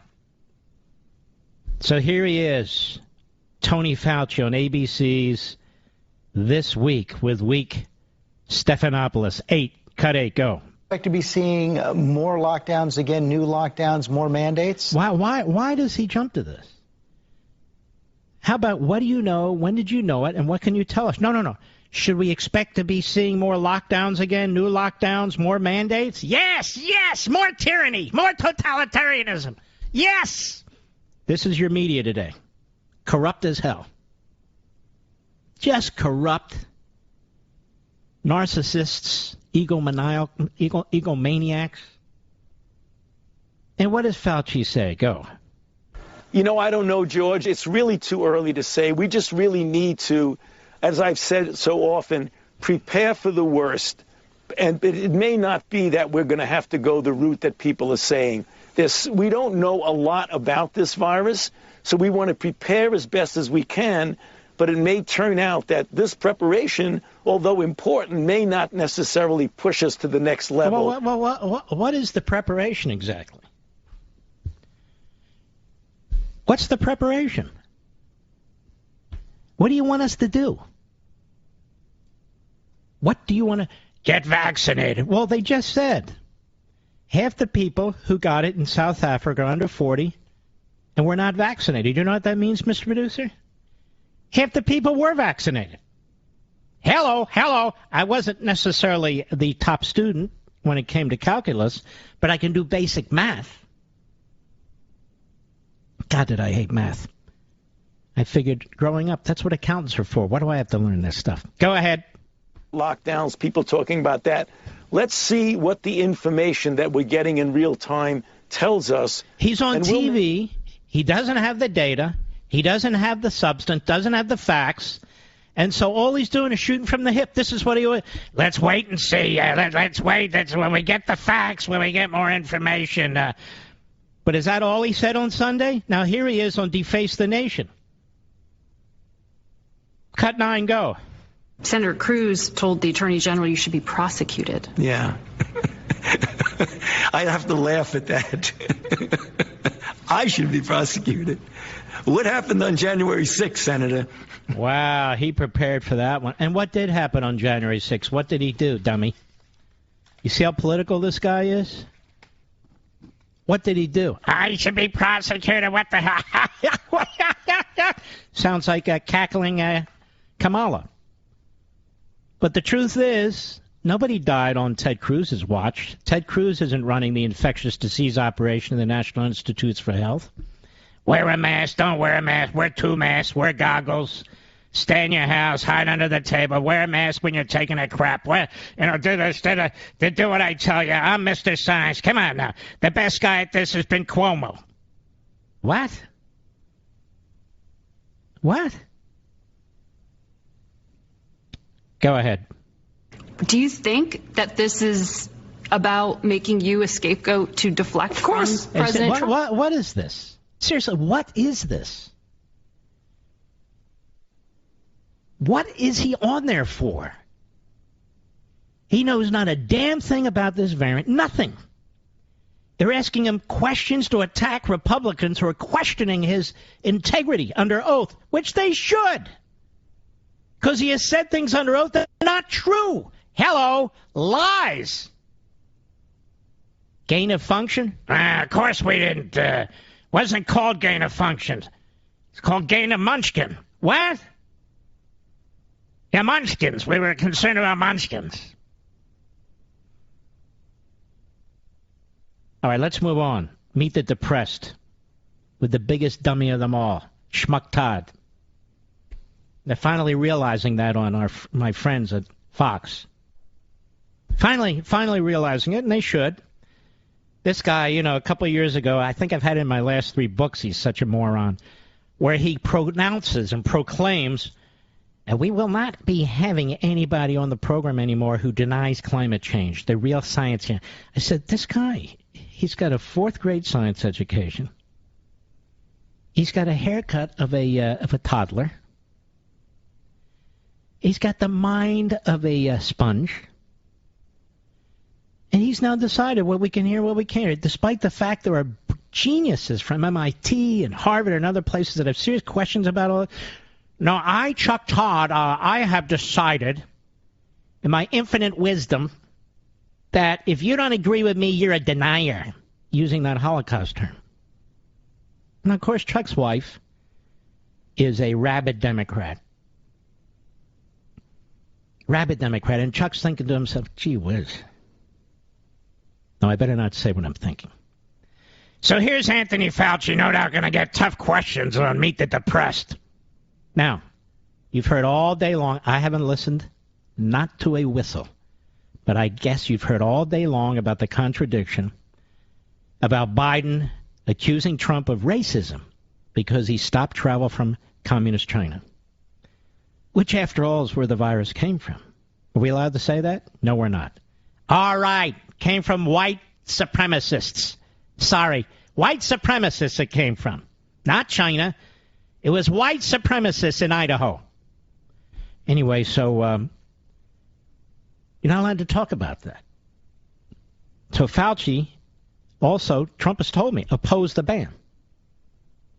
So here he is, Tony Fauci on ABC's This Week with Week Stephanopoulos. 8, cut 8, go. Expect to be seeing more lockdowns again, new lockdowns, more mandates? Why does he jump to this? How about what do you know, when did you know it, and what can you tell us? No. Should we expect to be seeing more lockdowns again, new lockdowns, more mandates? Yes, more tyranny, more totalitarianism. Yes! This is your media today. Corrupt as hell. Just corrupt. Narcissists, egomaniacs. And what does Fauci say? Go. You know, I don't know, George. It's really too early to say. We just really need to, as I've said so often, prepare for the worst. And it may not be that we're going to have to go the route that people are saying. We don't know a lot about this virus, so we want to prepare as best as we can. But it may turn out that this preparation, although important, may not necessarily push us to the next level. Well, what is the preparation exactly? What's the preparation? What do you want us to do? What do you want to... Get vaccinated. Well, they just said half the people who got it in South Africa are under 40 and were not vaccinated. You know what that means, Mr. Producer? Half the people were vaccinated. Hello. I wasn't necessarily the top student when it came to calculus, but I can do basic math. God, did I hate math. I figured growing up, that's what accountants are for. Why do I have to learn this stuff? Go ahead. Lockdowns, people talking about that. Let's see what the information that we're getting in real time tells us. He's on TV. He doesn't have the data. He doesn't have the substance, doesn't have the facts. And so all he's doing is shooting from the hip. This is what he would. Let's wait and see. Let's wait. That's when we get the facts, when we get more information. But is that all he said on Sunday? Now here he is on Deface the Nation. Cut 9, go. Senator Cruz told the Attorney General you should be prosecuted. Yeah. I have to laugh at that. I should be prosecuted. What happened on January 6th, Senator? Wow, he prepared for that one. And what did happen on January 6th? What did he do, dummy? You see how political this guy is? What did he do? I should be prosecuted. What the hell? Sounds like a cackling Kamala. But the truth is, nobody died on Ted Cruz's watch. Ted Cruz isn't running the infectious disease operation of the National Institutes for Health. Wear a mask, don't wear a mask, wear 2 masks, wear goggles, stay in your house, hide under the table, wear a mask when you're taking a crap. Do this, do what I tell you. I'm Mr. Science. Come on now. The best guy at this has been Cuomo. What? What? Go ahead. Do you think that this is about making you a scapegoat to deflect from President Trump? What is this? Seriously, what is this? What is he on there for? He knows not a damn thing about this variant. Nothing. They're asking him questions to attack Republicans who are questioning his integrity under oath, which they should. Because he has said things under oath that are not true. Hello, lies. Gain of function? Of course we didn't. Wasn't called gain of function. It's called gain of munchkin. What? Yeah, munchkins. We were concerned about munchkins. All right, let's move on. Meet the depressed with the biggest dummy of them all, Schmuck Todd. They're finally realizing that on my friends at Fox. Finally realizing it, and they should. This guy, a couple of years ago, I think I've had it in my last 3 books, he's such a moron, where he pronounces and proclaims, and we will not be having anybody on the program anymore who denies climate change, the real science. I said, this guy, he's got a 4th grade science education. He's got a haircut of a toddler. He's got the mind of a sponge. And he's now decided what we can hear, what we can't, despite the fact there are geniuses from MIT and Harvard and other places that have serious questions about all. No, Chuck Todd, I have decided in my infinite wisdom that if you don't agree with me, you're a denier, using that Holocaust term. And, of course, Chuck's wife is a rabid Democrat. Rabid Democrat. And Chuck's thinking to himself, gee whiz. No, I better not say what I'm thinking. So here's Anthony Fauci, no doubt going to get tough questions on Meet the Depressed. Now, you've heard all day long, I haven't listened, not to a whistle, but I guess you've heard all day long about the contradiction about Biden accusing Trump of racism because he stopped travel from communist China, which, after all, is where the virus came from. Are we allowed to say that? No, we're not. All right. Came from white supremacists. Sorry, white supremacists it came from. Not China. It was white supremacists in Idaho. Anyway, so you're not allowed to talk about that. So Fauci also, Trump has told me, opposed the ban.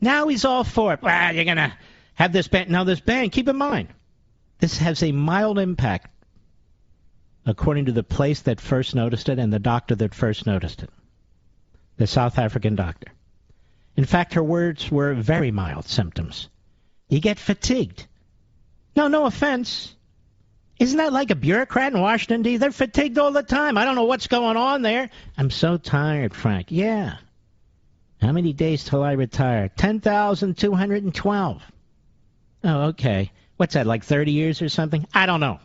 Now he's all for it. Well, you're going to have this ban. Now this ban, keep in mind, this has a mild impact according to the place that first noticed it and the doctor that first noticed it, the South African doctor. In fact, her words were very mild symptoms. You get fatigued. No offense. Isn't that like a bureaucrat in Washington, D.C.? They're fatigued all the time. I don't know what's going on there. I'm so tired, Frank. Yeah. How many days till I retire? 10,212. Oh, okay. What's that, like 30 years or something? I don't know.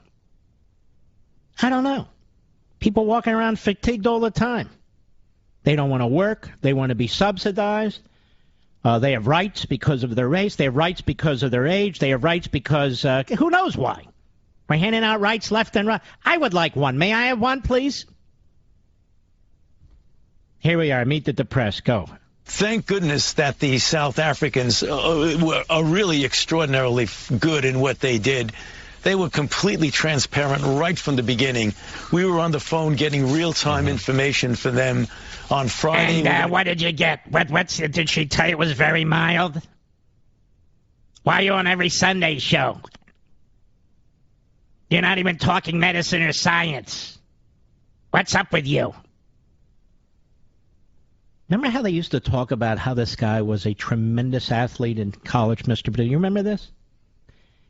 People walking around fatigued all the time. They don't want to work. They want to be subsidized. They have rights because of their race. They have rights because of their age. They have rights because who knows why. We're handing out rights left and right. I would like one. May I have one, please? Here we are. Meet the depressed. Go. Thank goodness that the South Africans are really extraordinarily good in what they did. They were completely transparent right from the beginning. We were on the phone getting real-time information for them on Friday. And what did you get? Did she tell you it was very mild? Why are you on every Sunday show? You're not even talking medicine or science. What's up with you? Remember how they used to talk about how this guy was a tremendous athlete in college, Mr. Perdue? You remember this?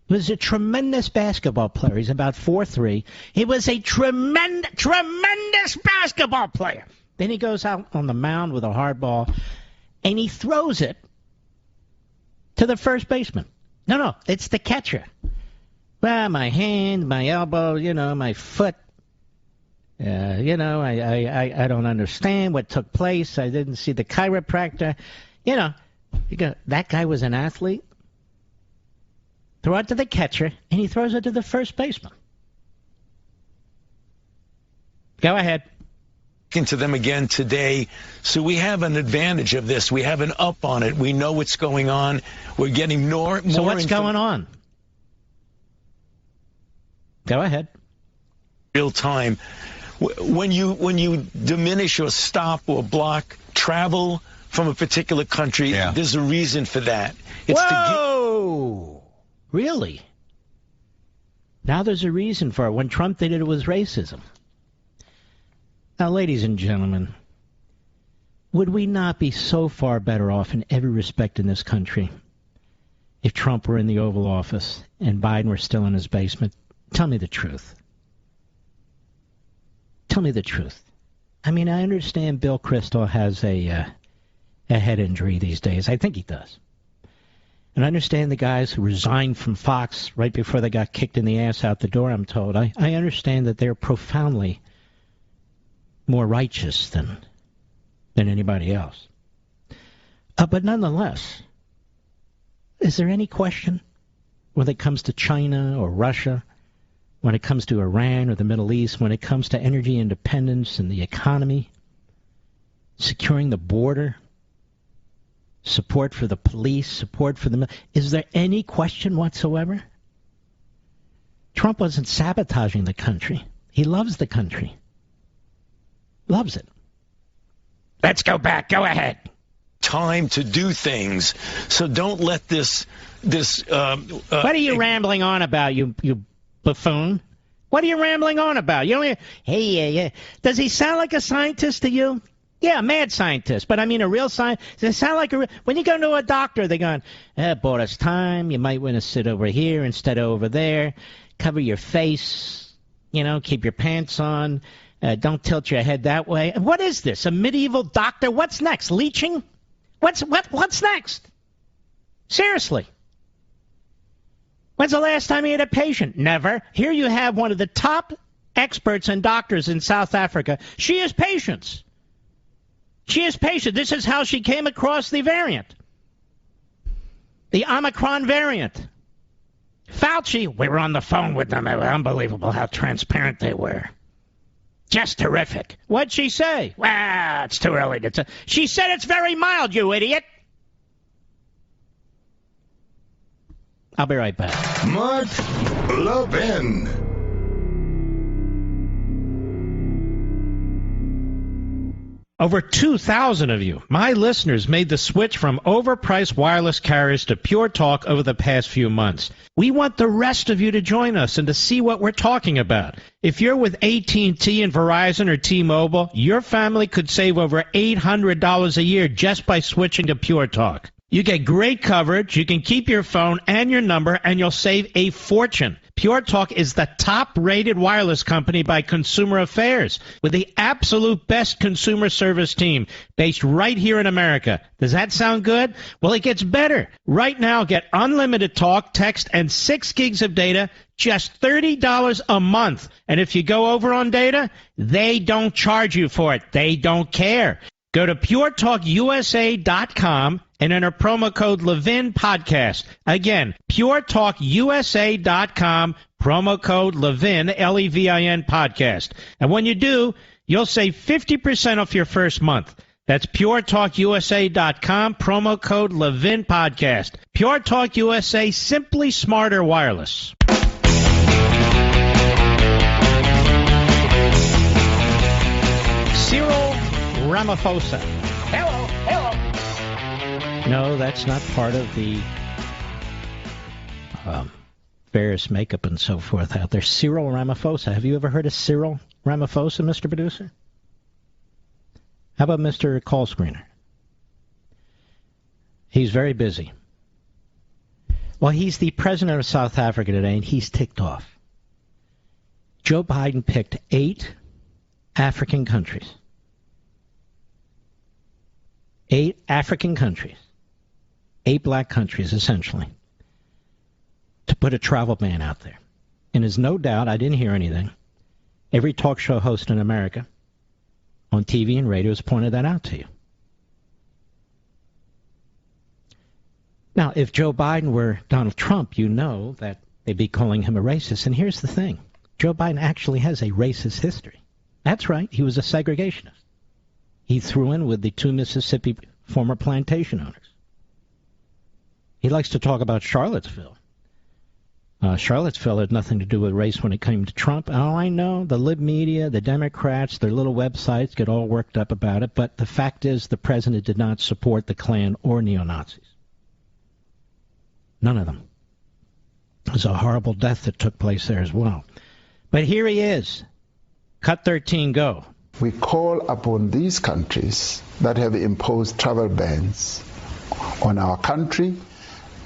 He was a tremendous basketball player. He's about 4'3". He was a tremendous basketball player. Then he goes out on the mound with a hard ball, and he throws it to the first baseman. No, it's the catcher. Well, my hand, my elbow, my foot. I don't understand what took place. I didn't see the chiropractor. That guy was an athlete. Throw it to the catcher, and he throws it to the first baseman. Go ahead. To them again today, so we have an advantage of this. We have an up on it. We know what's going on. We're getting more. So what's going on? Go ahead. Real time. When you diminish or stop or block travel from a particular country, there's a reason for that. It's Whoa! Really? Now there's a reason for it. When Trump did it, it was racism. Now, ladies and gentlemen, would we not be so far better off in every respect in this country if Trump were in the Oval Office and Biden were still in his basement? Tell me the truth. Tell me the truth. I mean, I understand Bill Kristol has a head injury these days. I think he does. And I understand the guys who resigned from Fox right before they got kicked in the ass out the door, I'm told. I understand that they're profoundly more righteous than anybody else. But nonetheless, is there any question when it comes to China or Russia, when it comes to Iran or the Middle East, when it comes to energy independence and the economy, securing the border, support for the police, support for the... Is there any question whatsoever? Trump wasn't sabotaging the country. He loves the country. Loves it. Let's go back. Go ahead. Time to do things. So don't let this... what are you rambling on about, you buffoon? What are you rambling on about? Hey, does he sound like a scientist to you? Yeah, a mad scientist, but I mean a real scientist. Does it sound like when you go to a doctor, they're going, bought us time. You might want to sit over here instead of over there. Cover your face. Keep your pants on. Don't tilt your head that way. What is this? A medieval doctor? What's next? Leeching? What's next? Seriously. When's the last time you had a patient? Never. Here you have one of the top experts and doctors in South Africa. She has patients. She is patient. This is how she came across the variant. The Omicron variant. Fauci, we were on the phone with them. It was unbelievable how transparent they were. Just terrific. What'd she say? Well, it's too early to tell. She said it's very mild, you idiot. I'll be right back. Mark Levin. Over 2,000 of you, my listeners, made the switch from overpriced wireless carriers to Pure Talk over the past few months. We want the rest of you to join us and to see what we're talking about. If you're with AT&T and Verizon or T-Mobile, your family could save over $800 a year just by switching to Pure Talk. You get great coverage, you can keep your phone and your number, and you'll save a fortune. Pure Talk is the top-rated wireless company by Consumer Affairs, with the absolute best consumer service team based right here in America. Does that sound good? Well, it gets better. Right now, get unlimited talk, text, and 6 gigs of data, just $30 a month. And if you go over on data, they don't charge you for it. They don't care. Go to puretalkusa.com and enter promo code Levin Podcast. Again, puretalkusa.com, promo code Levin, Levin Podcast. And when you do, you'll save 50% off your first month. That's puretalkusa.com, promo code Levin Podcast. Pure Talk USA, simply smarter wireless. Cyril Ramaphosa. Hello. No, that's not part of the various makeup and so forth out there. Cyril Ramaphosa. Have you ever heard of Cyril Ramaphosa, Mr. Producer? How about Mr. Call Screener? He's very busy. Well, he's the president of South Africa today, and he's ticked off. Joe Biden picked 8 African countries. 8 African countries. 8 black countries, essentially, to put a travel ban out there. And there's no doubt, I didn't hear anything, every talk show host in America on TV and radio has pointed that out to you. Now, if Joe Biden were Donald Trump, you know that they'd be calling him a racist. And here's the thing. Joe Biden actually has a racist history. That's right. He was a segregationist. He threw in with the 2 Mississippi former plantation owners. He likes to talk about Charlottesville. Charlottesville had nothing to do with race when it came to Trump. Oh, I know, the lib media, the Democrats, their little websites get all worked up about it, but the fact is the president did not support the Klan or neo-Nazis. None of them. It was a horrible death that took place there as well. But here he is. Cut 13, go. We call upon these countries that have imposed travel bans on our country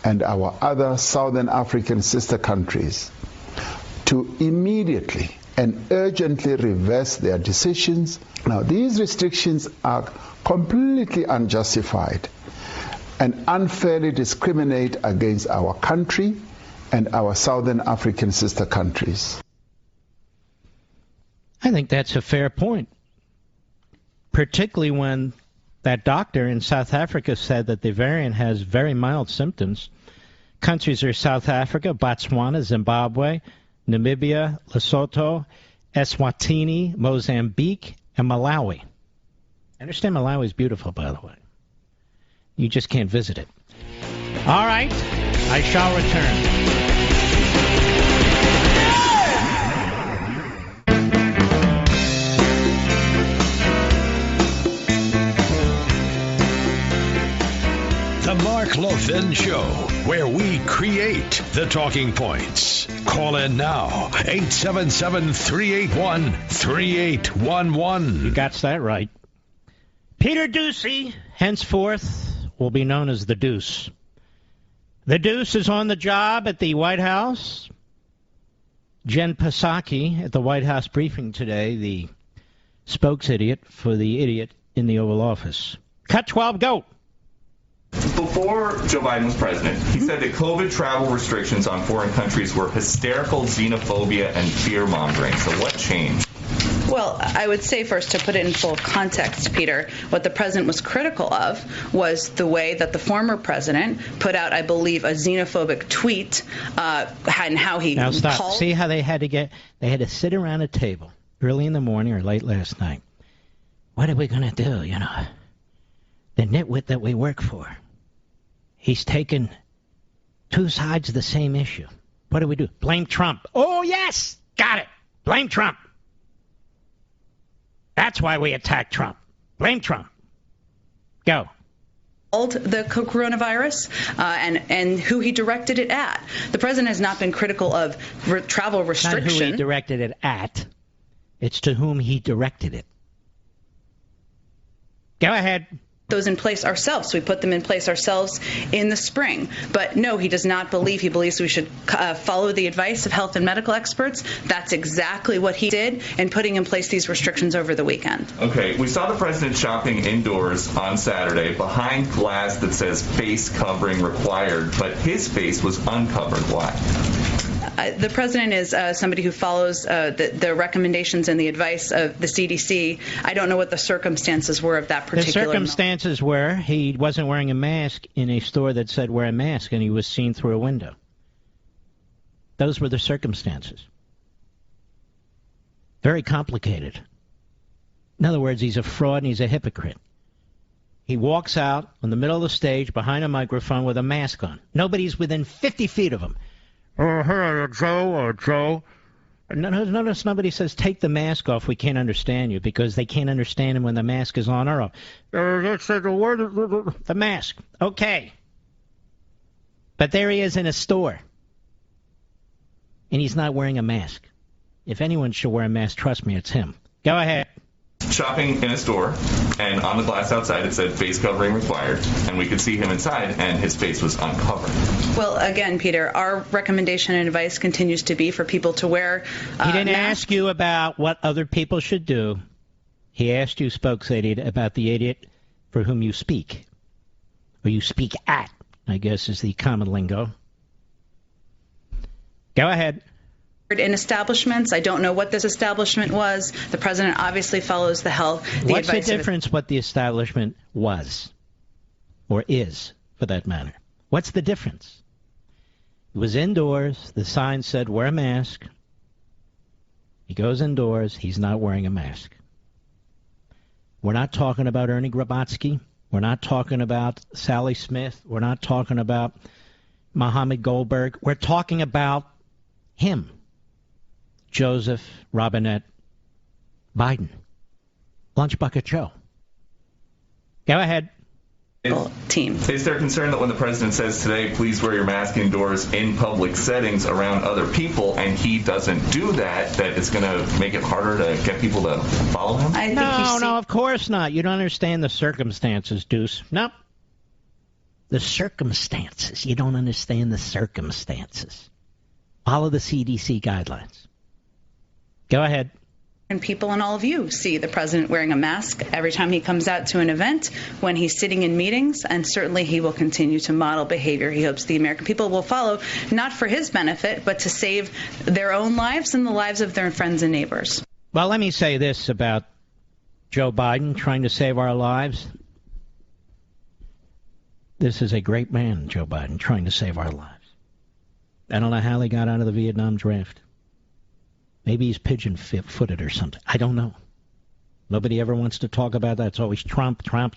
and our other Southern African sister countries to immediately and urgently reverse their decisions. Now, these restrictions are completely unjustified and unfairly discriminate against our country and our Southern African sister countries. I think that's a fair point, particularly when that doctor in South Africa said that the variant has very mild symptoms. Countries are South Africa, Botswana, Zimbabwe, Namibia, Lesotho, Eswatini, Mozambique, and Malawi. I understand Malawi is beautiful, by the way. You just can't visit it. All right, I shall return. The Mark Levin Show, where we create the talking points. Call in now, 877-381-3811. You got that right. Peter Doocy, henceforth, will be known as the Deuce. The Deuce is on the job at the White House. Jen Psaki at the White House briefing today, the spokes-idiot for the idiot in the Oval Office. Cut 12, go. Before Joe Biden was president, he said that COVID travel restrictions on foreign countries were hysterical xenophobia and fear-mongering. So what changed? Well, I would say first, to put it in full context, Peter, what the president was critical of was the way that the former president put out, I believe, a xenophobic tweet and how he Now stop. called. See how they had to sit around a table early in the morning or late last night. What are we going to do, you know? The nitwit that we work for. He's taken 2 sides of the same issue. What do we do? Blame Trump. Oh, yes! Got it. Blame Trump. That's why we attack Trump. Blame Trump. Go. The coronavirus and who he directed it at. The president has not been critical of travel restriction. Not who he directed it at. It's to whom he directed it. Go ahead. Those in place ourselves. We put them in place ourselves in the spring. But no, he does not believe. He believes we should follow the advice of health and medical experts. That's exactly what he did in putting in place these restrictions over the weekend. Okay, we saw the president shopping indoors on Saturday behind glass that says face covering required, but his face was uncovered. Why? The president is somebody who follows the recommendations and the advice of the CDC. I don't know what the circumstances were of that particular. The circumstances were he wasn't wearing a mask in a store that said wear a mask, and he was seen through a window. Those were the circumstances. Very complicated. In other words, he's a fraud and he's a hypocrite. He walks out in the middle of the stage behind a microphone with a mask on. Nobody's within 50 feet of him. Oh, hello, Joe. Notice nobody says, take the mask off, we can't understand you, because they can't understand him when the mask is on or off. The mask. Okay. But there he is in a store. And he's not wearing a mask. If anyone should wear a mask, trust me, it's him. Go ahead. Shopping in a store, and on the glass outside it said face covering required, and we could see him inside, and his face was uncovered. Well, again, Peter, our recommendation and advice continues to be for people to wear He didn't ask you about what other people should do. He asked you, spokes idiot, about the idiot for whom you speak. Or you speak at, I guess is the common lingo. Go ahead. In establishments. I don't know what this establishment was. The president obviously follows the What's the difference what the establishment was? Or is, for that matter? What's the difference? It was indoors. The sign said, wear a mask. He goes indoors. He's not wearing a mask. We're not talking about Ernie Grabatsky. We're not talking about Sally Smith. We're not talking about Mohammed Goldberg. We're talking about him. Joseph Robinette Biden. Lunch Bucket Joe. Go ahead. Is there concern that when the president says today, please wear your mask indoors in public settings around other people, and he doesn't do that, that it's going to make it harder to get people to follow him? No, of course not. You don't understand the circumstances, Deuce. Nope. The circumstances. You don't understand the circumstances. Follow the CDC guidelines. Go ahead. And people and all of you see the president wearing a mask every time he comes out to an event, when he's sitting in meetings, and certainly he will continue to model behavior he hopes the American people will follow, not for his benefit, but to save their own lives and the lives of their friends and neighbors. Well, let me say this about Joe Biden trying to save our lives. This is a great man, Joe Biden, trying to save our lives. I don't know how he got out of the Vietnam draft. Maybe he's pigeon-footed or something. I don't know. Nobody ever wants to talk about that. It's always Trump, Trump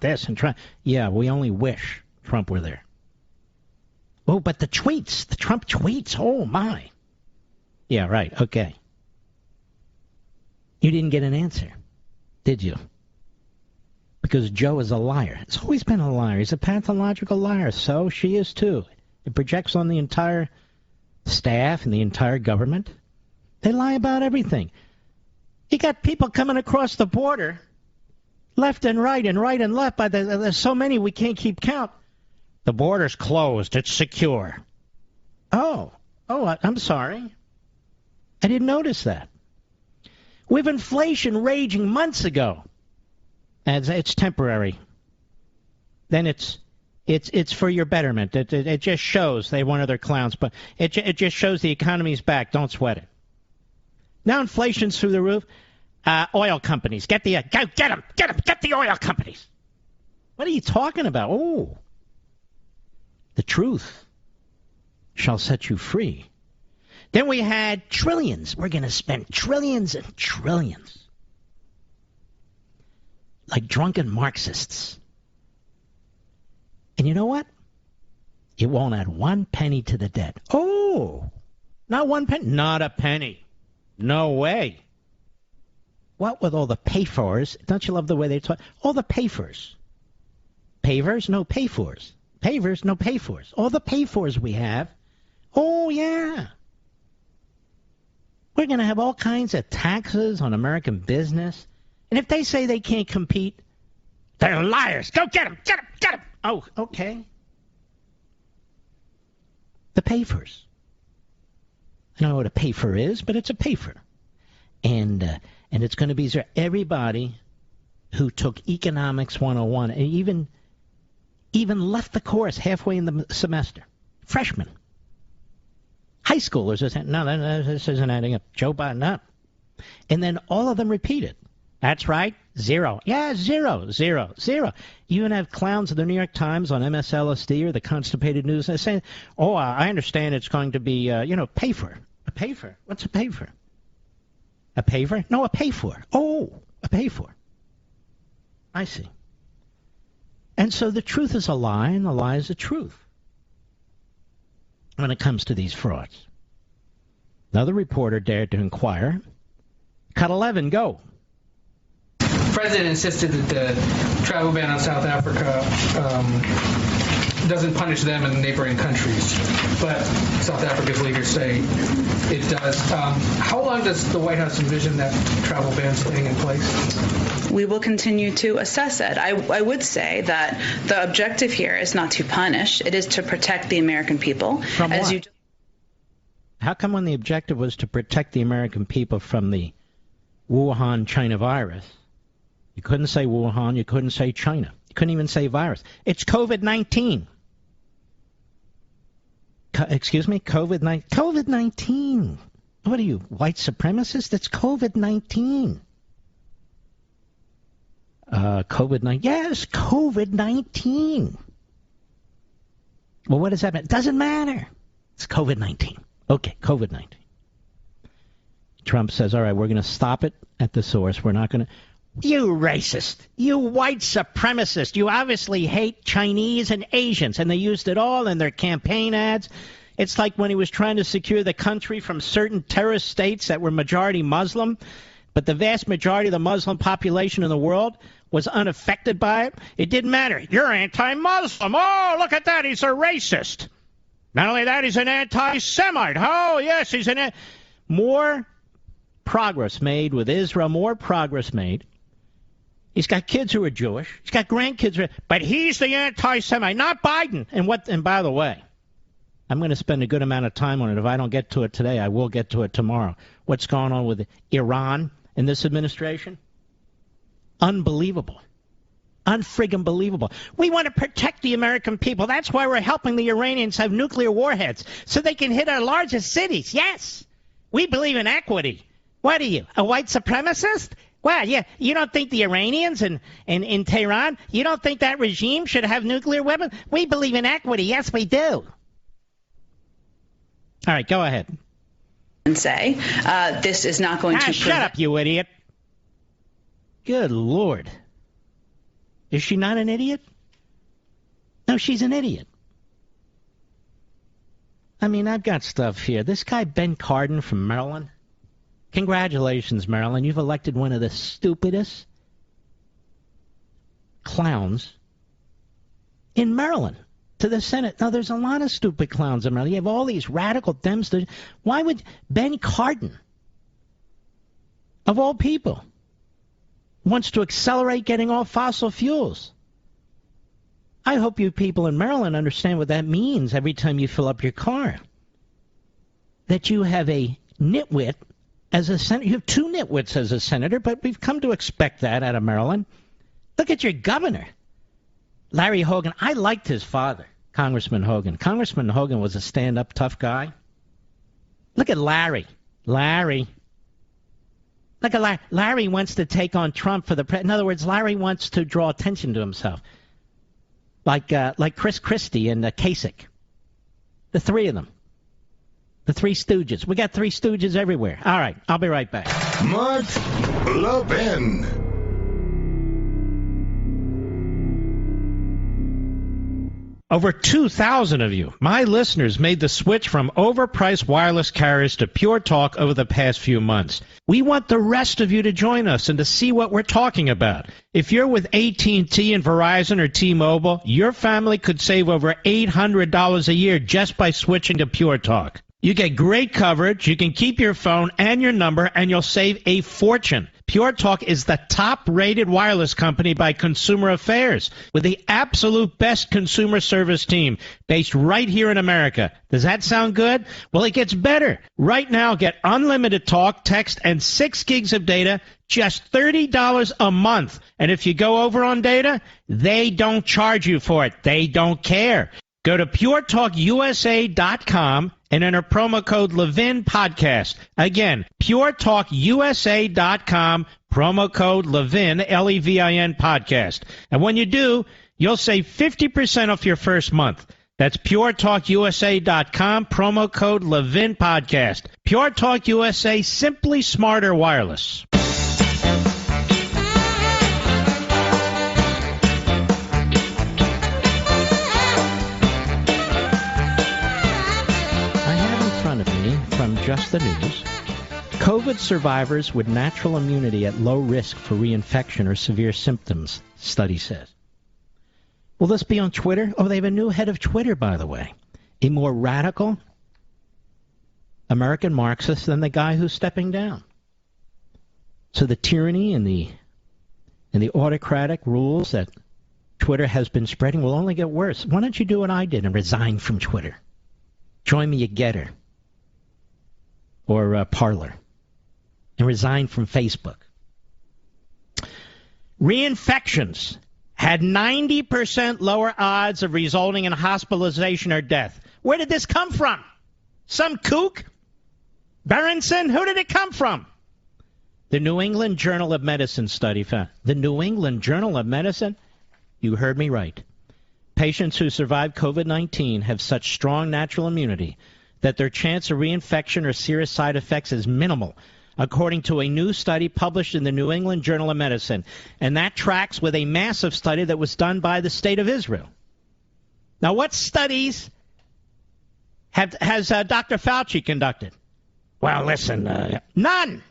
this and Trump. Yeah, we only wish Trump were there. Oh, but the tweets, the Trump tweets, oh my. Yeah, right, okay. You didn't get an answer, did you? Because Joe is a liar. It's always been a liar. He's a pathological liar, so she is too. It projects on the entire staff and the entire government. They lie about everything. You got people coming across the border, left and right and left. But there's so many we can't keep count. The border's closed. It's secure. Oh, I'm sorry. I didn't notice that. We have inflation raging months ago. And it's temporary. Then it's for your betterment. It just shows they one of their clowns, but it just shows the economy's back. Don't sweat it. Now inflation's through the roof. Oil companies, get the oil companies. What are you talking about? Oh, the truth shall set you free. Then we had trillions. We're going to spend trillions and trillions. Like drunken Marxists. And you know what? It won't add one penny to the debt. Oh, not one penny. Not a penny. No way. What with all the pay-fors? Don't you love the way they talk? All the pay-fors. Pavers, no pay-fors. Pavers, no pay-fors. All the pay-fors we have. Oh, yeah. We're going to have all kinds of taxes on American business. And if they say they can't compete, they're liars. Go get them. Get them. Get them. Oh, okay. The pay-fors. I don't know what a pay-for is, but it's a pay-for. And it's going to be everybody who took Economics 101 and even left the course halfway in the semester. Freshmen. high schoolers are saying, no, this isn't adding up. Joe Biden up. And then all of them repeat it. That's right. 0. Yeah, 0, 0, 0. You even have clowns at the New York Times on MSLSD or the Constipated News saying, oh, I understand it's going to be, pay for. A pay for? What's a pay for? A pay for? No, a pay for. Oh, a pay for. I see. And so the truth is a lie, and the lie is the truth when it comes to these frauds. Another reporter dared to inquire. Cut 11, go. The president insisted that the travel ban on South Africa doesn't punish them and neighboring countries, but South Africa's leaders say it does. How long does the White House envision that travel ban staying in place? We will continue to assess it. I would say that the objective here is not to punish. It is to protect the American people. From what? How come when the objective was to protect the American people from the Wuhan China virus, you couldn't say Wuhan, you couldn't say China, you couldn't even say virus. It's COVID-19. Excuse me? COVID-19. COVID-19. What are you, white supremacist? It's COVID-19. COVID-19. Yes, COVID-19. Well, what does that mean? It doesn't matter. It's COVID-19. Okay, COVID-19. Trump says, all right, we're going to stop it at the source. We're not going to... You racist. You white supremacist. You obviously hate Chinese and Asians, and they used it all in their campaign ads. It's like when he was trying to secure the country from certain terrorist states that were majority Muslim, but the vast majority of the Muslim population in the world was unaffected by it. It didn't matter. You're anti-Muslim. Oh, look at that. He's a racist. Not only that, he's an anti-Semite. Oh, yes, he's an... More progress made with Israel, more progress made. He's got kids who are Jewish. He's got grandkids, but he's the anti-Semite, not Biden. And by the way, I'm going to spend a good amount of time on it. If I don't get to it today, I will get to it tomorrow. What's going on with Iran in this administration? Unbelievable. Unfriggin' believable. We want to protect the American people. That's why we're helping the Iranians have nuclear warheads, so they can hit our largest cities. Yes. We believe in equity. What are you, a white supremacist? Well, yeah, you don't think the Iranians in Tehran, you don't think that regime should have nuclear weapons? We believe in equity. Yes, we do. All right, go ahead. And say this is not going to... Shut up, you idiot. Good Lord. Is she not an idiot? No, she's an idiot. I mean, I've got stuff here. This guy, Ben Cardin from Maryland. Congratulations, Maryland. You've elected one of the stupidest clowns in Maryland to the Senate. Now, there's a lot of stupid clowns in Maryland. You have all these radical Dems. Why would Ben Cardin, of all people, wants to accelerate getting off fossil fuels? I hope you people in Maryland understand what that means every time you fill up your car. That you have a nitwit as a senator. You have two nitwits as a senator, but we've come to expect that out of Maryland. Look at your governor, Larry Hogan. I liked his father, Congressman Hogan. Congressman Hogan was a stand-up tough guy. Look at Larry. Larry. Look at Larry. Larry wants to take on Trump for the president. In other words, Larry wants to draw attention to himself. Like Chris Christie and Kasich. The three of them. The Three Stooges. We got Three Stooges everywhere. All right, I'll be right back. Mark Levin. Over 2,000 of you, my listeners, made the switch from overpriced wireless carriers to Pure Talk over the past few months. We want the rest of you to join us and to see what we're talking about. If you're with AT&T and Verizon or T-Mobile, your family could save over $800 a year just by switching to Pure Talk. You get great coverage, you can keep your phone and your number, and you'll save a fortune. Pure Talk is the top-rated wireless company by Consumer Affairs, with the absolute best consumer service team based right here in America. Does that sound good? Well, it gets better. Right now, get unlimited talk, text, and 6 gigs of data, just $30 a month. And if you go over on data, they don't charge you for it. They don't care. Go to puretalkusa.com and enter promo code Levin Podcast. Again, puretalkusa.com, promo code Levin, Levin Podcast. And when you do, you'll save 50% off your first month. That's puretalkusa.com, promo code Levin Podcast. Pure Talk USA, simply smarter wireless. From Just the News, COVID survivors with natural immunity at low risk for reinfection or severe symptoms, study says. Will this be on Twitter? Oh, they have a new head of Twitter, by the way. A more radical American Marxist than the guy who's stepping down. So the tyranny and the autocratic rules that Twitter has been spreading will only get worse. Why don't you do what I did and resign from Twitter? Join me at Getter or Parler, and resign from Facebook. Reinfections had 90% lower odds of resulting in hospitalization or death. Where did this come from? Some kook? Berenson? Who did it come from? The New England Journal of Medicine study found. The New England Journal of Medicine? You heard me right. Patients who survive COVID-19 have such strong natural immunity that their chance of reinfection or serious side effects is minimal, according to a new study published in the New England Journal of Medicine. And that tracks with a massive study that was done by the State of Israel. Now, what studies has Dr. Fauci conducted? Well, listen, none.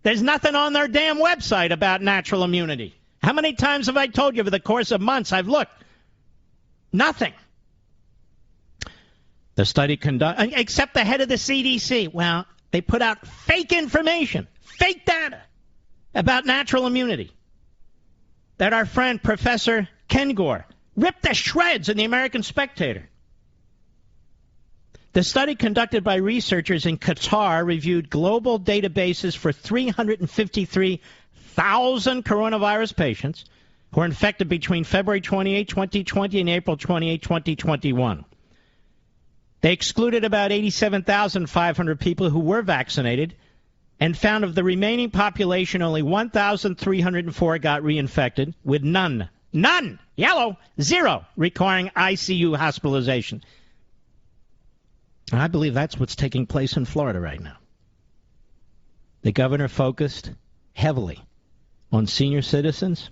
There's nothing on their damn website about natural immunity. How many times have I told you over the course of months I've looked? Nothing. The study conducted, except the head of the CDC. Well, they put out fake information, fake data about natural immunity that our friend Professor Ken Gore ripped to shreds in the American Spectator. The study conducted by researchers in Qatar reviewed global databases for 353,000 coronavirus patients who were infected between February 28, 2020 and April 28, 2021. They excluded about 87,500 people who were vaccinated and found of the remaining population only 1,304 got reinfected, with none, yellow, zero, requiring ICU hospitalization. And I believe that's what's taking place in Florida right now. The governor focused heavily on senior citizens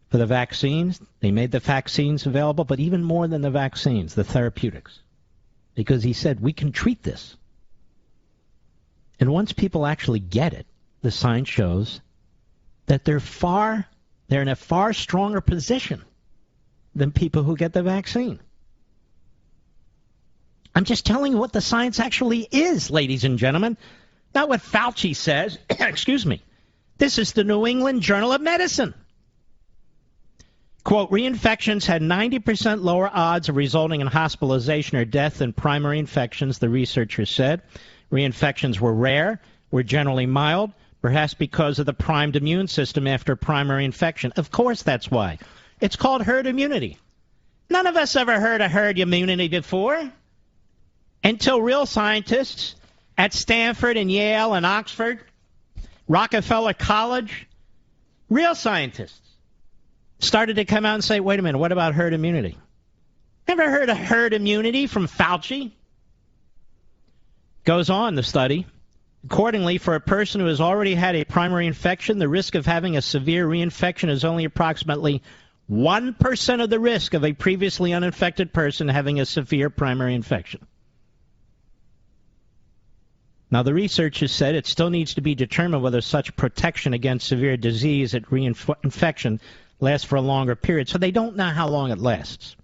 for the vaccines. They made the vaccines available, but even more than the vaccines, the therapeutics. Because he said, we can treat this. And once people actually get it, the science shows that they're in a far stronger position than people who get the vaccine. I'm just telling you what the science actually is, ladies and gentlemen. Not what Fauci says. Excuse me. This is the New England Journal of Medicine. Quote, reinfections had 90% lower odds of resulting in hospitalization or death than primary infections, the researchers said. Reinfections were rare, were generally mild, perhaps because of the primed immune system after primary infection. Of course that's why. It's called herd immunity. None of us ever heard of herd immunity before until real scientists at Stanford and Yale and Oxford, Rockefeller College, real scientists started to come out and say, wait a minute, what about herd immunity? Ever heard of herd immunity from Fauci? Goes on, the study. Accordingly, for a person who has already had a primary infection, the risk of having a severe reinfection is only approximately 1% of the risk of a previously uninfected person having a severe primary infection. Now, the researchers said it still needs to be determined whether such protection against severe disease at reinfection lasts for a longer period. So they don't know how long it lasts.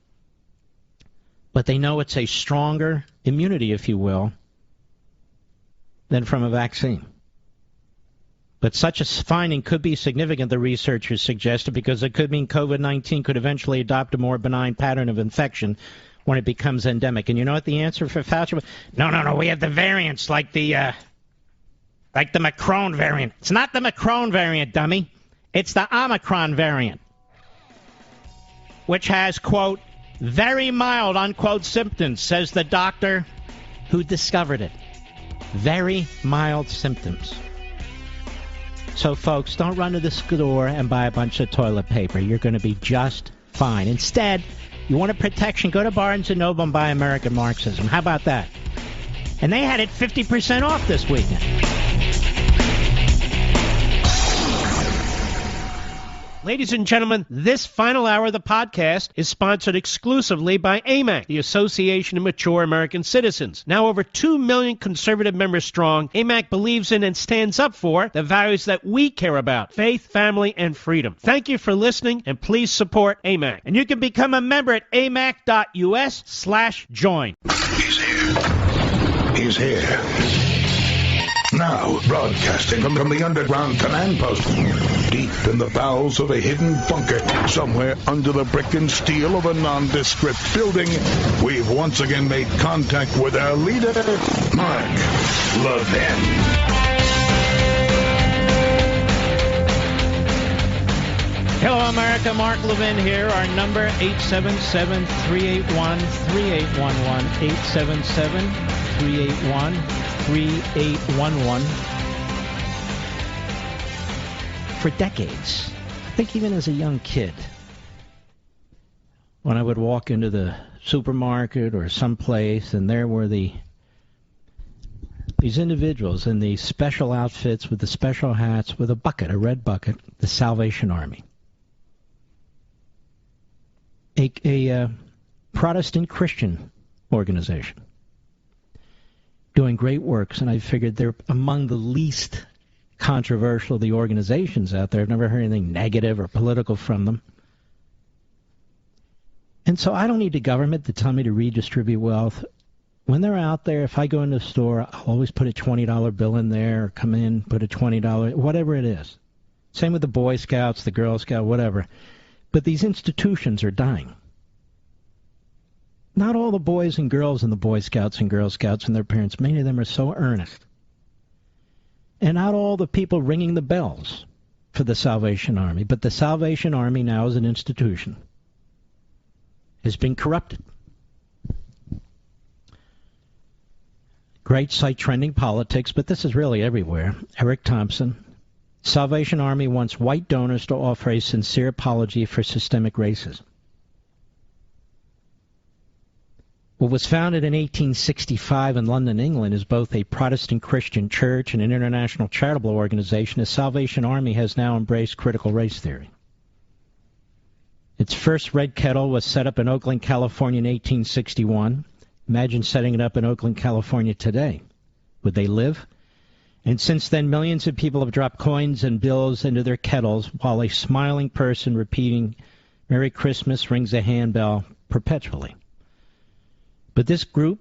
But they know it's a stronger immunity, if you will, than from a vaccine. But such a finding could be significant, the researchers suggested, because it could mean COVID-19 could eventually adopt a more benign pattern of infection when it becomes endemic. And you know what the answer for Fauci was? No, we have the variants like the Macron variant. It's not the Macron variant, dummy. It's the Omicron variant, which has, quote, Very mild, unquote, symptoms, says the doctor who discovered it. Very mild symptoms. So, folks, don't run to the store and buy a bunch of toilet paper. You're going to be just fine. Instead, you want a protection, go to Barnes & Noble and buy American Marxism. How about that? And they had it 50% off this weekend. Ladies and gentlemen, this final hour of the podcast is sponsored exclusively by AMAC, the Association of Mature American Citizens. Now over 2 million conservative members strong, AMAC believes in and stands up for the values that we care about: faith, family, and freedom. Thank you for listening, and please support AMAC. And you can become a member at amac.us/join. He's here. He's here. Now, broadcasting from the underground command post, deep in the bowels of a hidden bunker, somewhere under the brick and steel of a nondescript building, we've once again made contact with our leader, Mark Levin. Hello, America. Mark Levin here. Our number, 877-381-3811, 877-381-3811. For decades, I think even as a young kid, when I would walk into the supermarket or someplace, and there were these individuals in these special outfits with the special hats with a bucket, a red bucket, the Salvation Army. A Protestant Christian organization doing great works, and I figured they're among the least controversial of the organizations out there. I've never heard anything negative or political from them. And so I don't need the government to tell me to redistribute wealth. When they're out there, if I go into the store, I'll always put a $20 bill in there, or come in, put a $20, whatever it is. Same with the Boy Scouts, the Girl Scouts, whatever. But these institutions are dying. Not all the boys and girls in the Boy Scouts and Girl Scouts and their parents, many of them are so earnest. And not all the people ringing the bells for the Salvation Army. But the Salvation Army now as an institution has been corrupted. Great site trending politics, but this is really everywhere. Eric Thompson. Salvation Army wants white donors to offer a sincere apology for systemic racism. What was founded in 1865 in London, England, is both a Protestant Christian church and an international charitable organization. The Salvation Army has now embraced critical race theory. Its first red kettle was set up in Oakland, California in 1861. Imagine setting it up in Oakland, California today. Would they live? And since then, millions of people have dropped coins and bills into their kettles while a smiling person repeating Merry Christmas rings a handbell perpetually. But this group,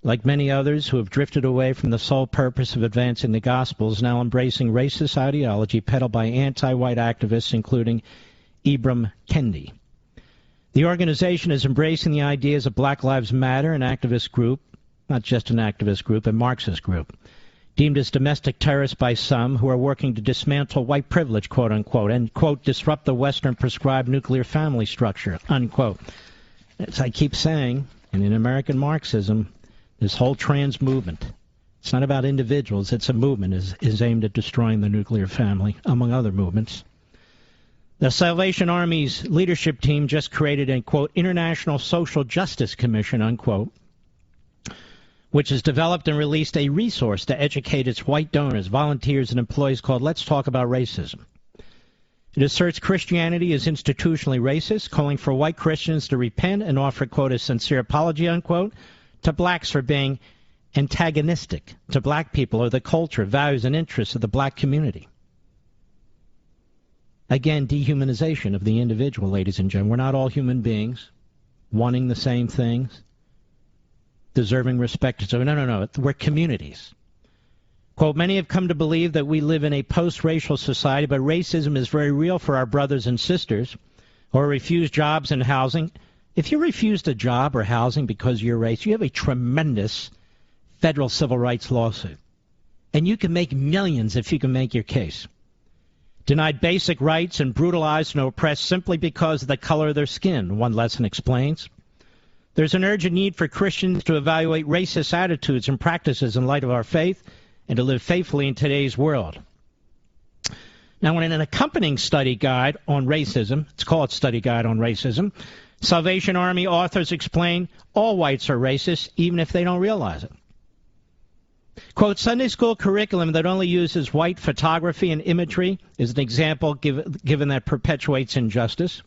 like many others who have drifted away from the sole purpose of advancing the gospel, is now embracing racist ideology peddled by anti-white activists, including Ibram Kendi. The organization is embracing the ideas of Black Lives Matter, an activist group, not just an activist group, a Marxist group, deemed as domestic terrorists by some who are working to dismantle white privilege, quote unquote, and, quote, disrupt the Western prescribed nuclear family structure, unquote. As I keep saying, and in American Marxism, this whole trans movement, it's not about individuals, it's a movement, is aimed at destroying the nuclear family, among other movements. The Salvation Army's leadership team just created a, quote, International Social Justice Commission, unquote, which has developed and released a resource to educate its white donors, volunteers, and employees called Let's Talk About Racism. It asserts Christianity is institutionally racist, calling for white Christians to repent and offer, quote, a sincere apology, unquote, to blacks for being antagonistic to black people or the culture, values, and interests of the black community. Again, dehumanization of the individual, ladies and gentlemen. We're not all human beings wanting the same things, deserving respect. So no. We're communities. Quote, many have come to believe that we live in a post-racial society, but racism is very real for our brothers and sisters who are refused jobs and housing. If you're refused a job or housing because of your race, you have a tremendous federal civil rights lawsuit. And you can make millions if you can make your case. Denied basic rights and brutalized and oppressed simply because of the color of their skin, one lesson explains. There's an urgent need for Christians to evaluate racist attitudes and practices in light of our faith and to live faithfully in today's world. Now, in an accompanying study guide on racism, it's called Study Guide on Racism, Salvation Army authors explain all whites are racist, even if they don't realize it. Quote, Sunday school curriculum that only uses white photography and imagery is an example given that perpetuates injustice.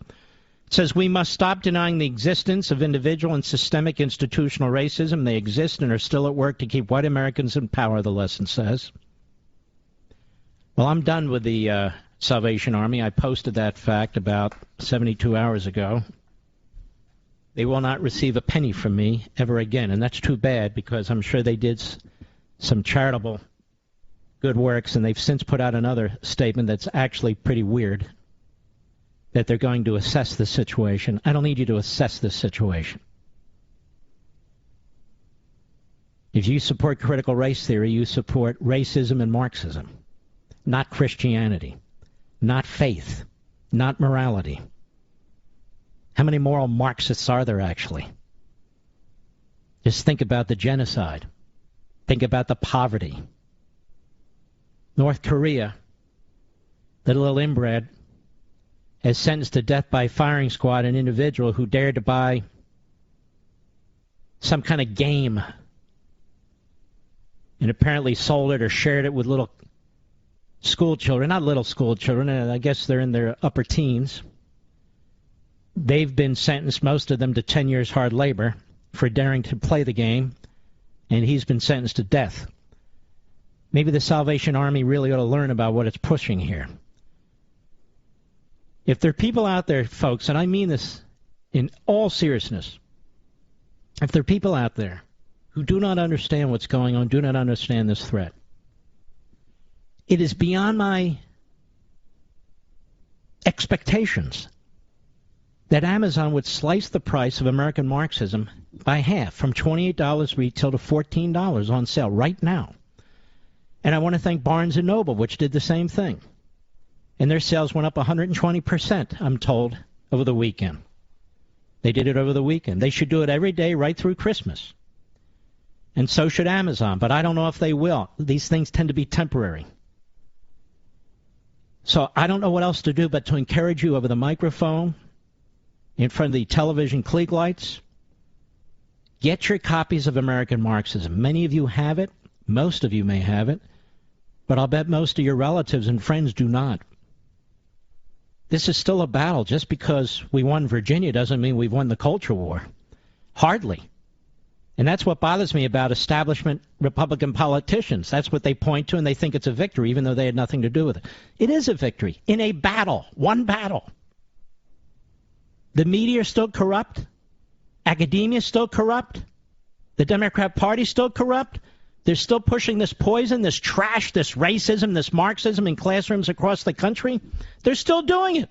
It says we must stop denying the existence of individual and systemic institutional racism. They exist and are still at work to keep white Americans in power, the lesson says. Well, I'm done with the Salvation Army. I posted that fact about 72 hours ago. They will not receive a penny from me ever again, and that's too bad because I'm sure they did some charitable good works, and they've since put out another statement that's actually pretty weird, that they're going to assess the situation. I don't need you to assess this situation. If you support critical race theory, you support racism and Marxism, not Christianity, not faith, not morality. How many moral Marxists are there actually? Just think about the genocide. Think about the poverty. North Korea, the little inbred, has sentenced to death by firing squad an individual who dared to buy some kind of game and apparently sold it or shared it with little school children. Not little school children, I guess they're in their upper teens. They've been sentenced, most of them, to 10 years hard labor for daring to play the game, and he's been sentenced to death. Maybe the Salvation Army really ought to learn about what it's pushing here. If there are people out there, folks, and I mean this in all seriousness, if there are people out there who do not understand what's going on, do not understand this threat, it is beyond my expectations that Amazon would slice the price of American Marxism by half, from $28 retail to $14 on sale right now. And I want to thank Barnes & Noble, which did the same thing. And their sales went up 120%, I'm told, over the weekend. They did it over the weekend. They should do it every day right through Christmas. And so should Amazon, but I don't know if they will. These things tend to be temporary. So I don't know what else to do but to encourage you over the microphone, in front of the television Klieg lights, get your copies of American Marxism. Many of you have it. Most of you may have it. But I'll bet most of your relatives and friends do not. This is still a battle. Just because we won Virginia doesn't mean we've won the culture war. Hardly. And that's what bothers me about establishment Republican politicians. That's what they point to, and they think it's a victory, even though they had nothing to do with it. It is a victory in a battle, one battle. The media is still corrupt. Academia is still corrupt. The Democrat Party is still corrupt. They're still pushing this poison, this trash, this racism, this Marxism in classrooms across the country. They're still doing it.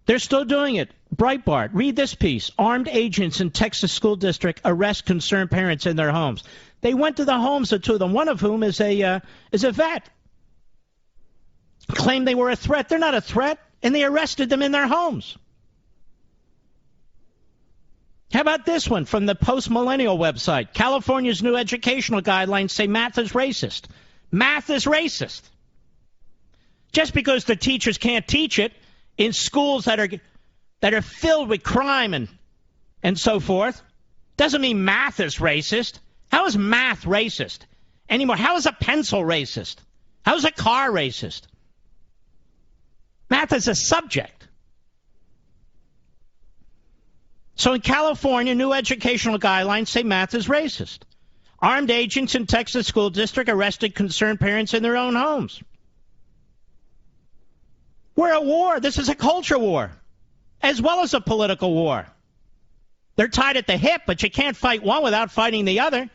They're still doing it. Breitbart, read this piece. Armed agents in Texas school district arrest concerned parents in their homes. They went to the homes of two of them, one of whom is a vet. Claimed they were a threat. They're not a threat, and they arrested them in their homes. How about this one from the Post-Millennial website? California's new educational guidelines say math is racist. Math is racist. Just because the teachers can't teach it in schools that are filled with crime and so forth doesn't mean math is racist. How is math racist anymore? How is a pencil racist? How is a car racist? Math is a subject. So in California, new educational guidelines say math is racist. Armed agents in Texas school district arrested concerned parents in their own homes. We're at war. This is a culture war, as well as a political war. They're tied at the hip, but you can't fight one without fighting the other.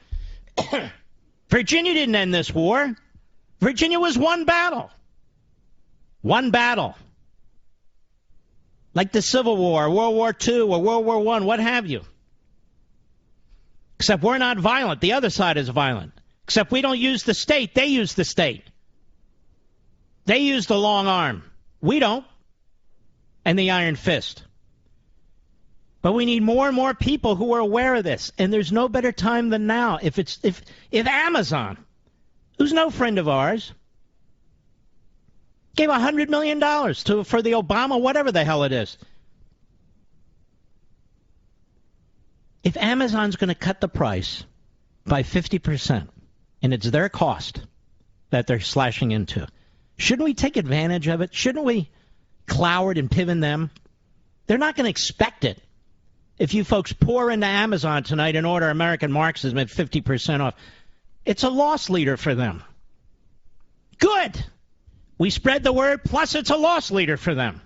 Virginia didn't end this war. Virginia was one battle. One battle. Like the Civil War, World War II, or World War I, what have you. Except we're not violent. The other side is violent. Except we don't use the state. They use the state. They use the long arm. We don't. and the iron fist. But we need more and more people who are aware of this, and there's no better time than now. If Amazon, who's no friend of ours, gave $100 million for the Obama, whatever the hell it is. If Amazon's going to cut the price by 50%, and it's their cost that they're slashing into, shouldn't we take advantage of it? Shouldn't we clower it and pivot them? They're not going to expect it. If you folks pour into Amazon tonight and order American Marxism at 50% off, it's a loss leader for them. Good. We spread the word, plus it's a loss leader for them.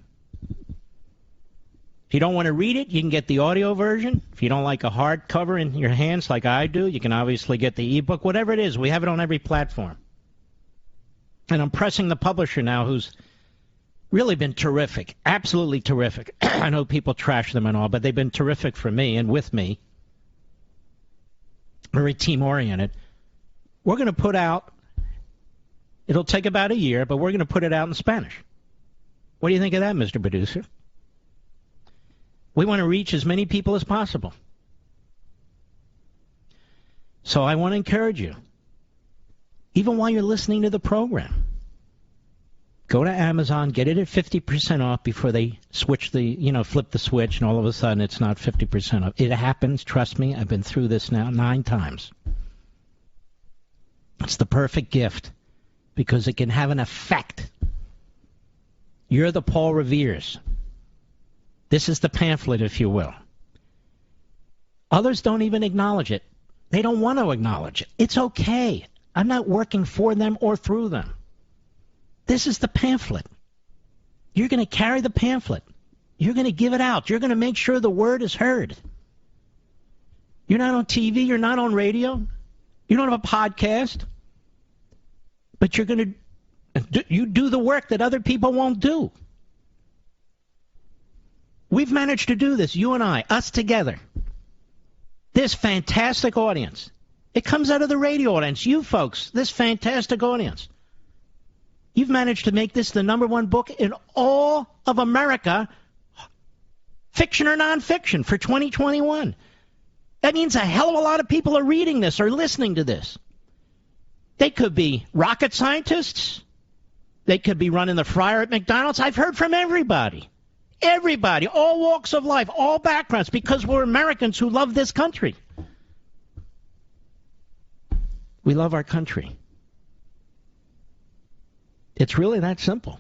If you don't want to read it, you can get the audio version. If you don't like a hardcover in your hands like I do, you can obviously get the ebook. Whatever it is, we have it on every platform. And I'm pressing the publisher now, who's really been terrific, absolutely terrific. I know people trash them and all, but they've been terrific for me and with me. Very team-oriented. We're going to put out, it'll take about a year, but we're going to put it out in Spanish. What do you think of that, Mr. Producer? We want to reach as many people as possible. So I want to encourage you, even while you're listening to the program, go to Amazon, get it at 50% off before they switch flip the switch, and all of a sudden it's not 50% off. It happens, trust me. I've been through this now 9 times. It's the perfect gift because it can have an effect. You're the Paul Revere's. This is the pamphlet, if you will. Others don't even acknowledge it. They don't want to acknowledge it. It's okay. I'm not working for them or through them. This is the pamphlet. You're going to carry the pamphlet. You're going to give it out. You're going to make sure the word is heard. You're not on TV. You're not on radio. You don't have a podcast. But you're going to you do the work that other people won't do. We've managed to do this, you and I, us together. This fantastic audience. It comes out of the radio audience. You folks, this fantastic audience. You've managed to make this the #1 book in all of America, fiction or nonfiction, for 2021. That means a hell of a lot of people are reading this or listening to this. They could be rocket scientists. They could be running the fryer at McDonald's. I've heard from everybody. Everybody, all walks of life, all backgrounds, because we're Americans who love this country. We love our country. It's really that simple.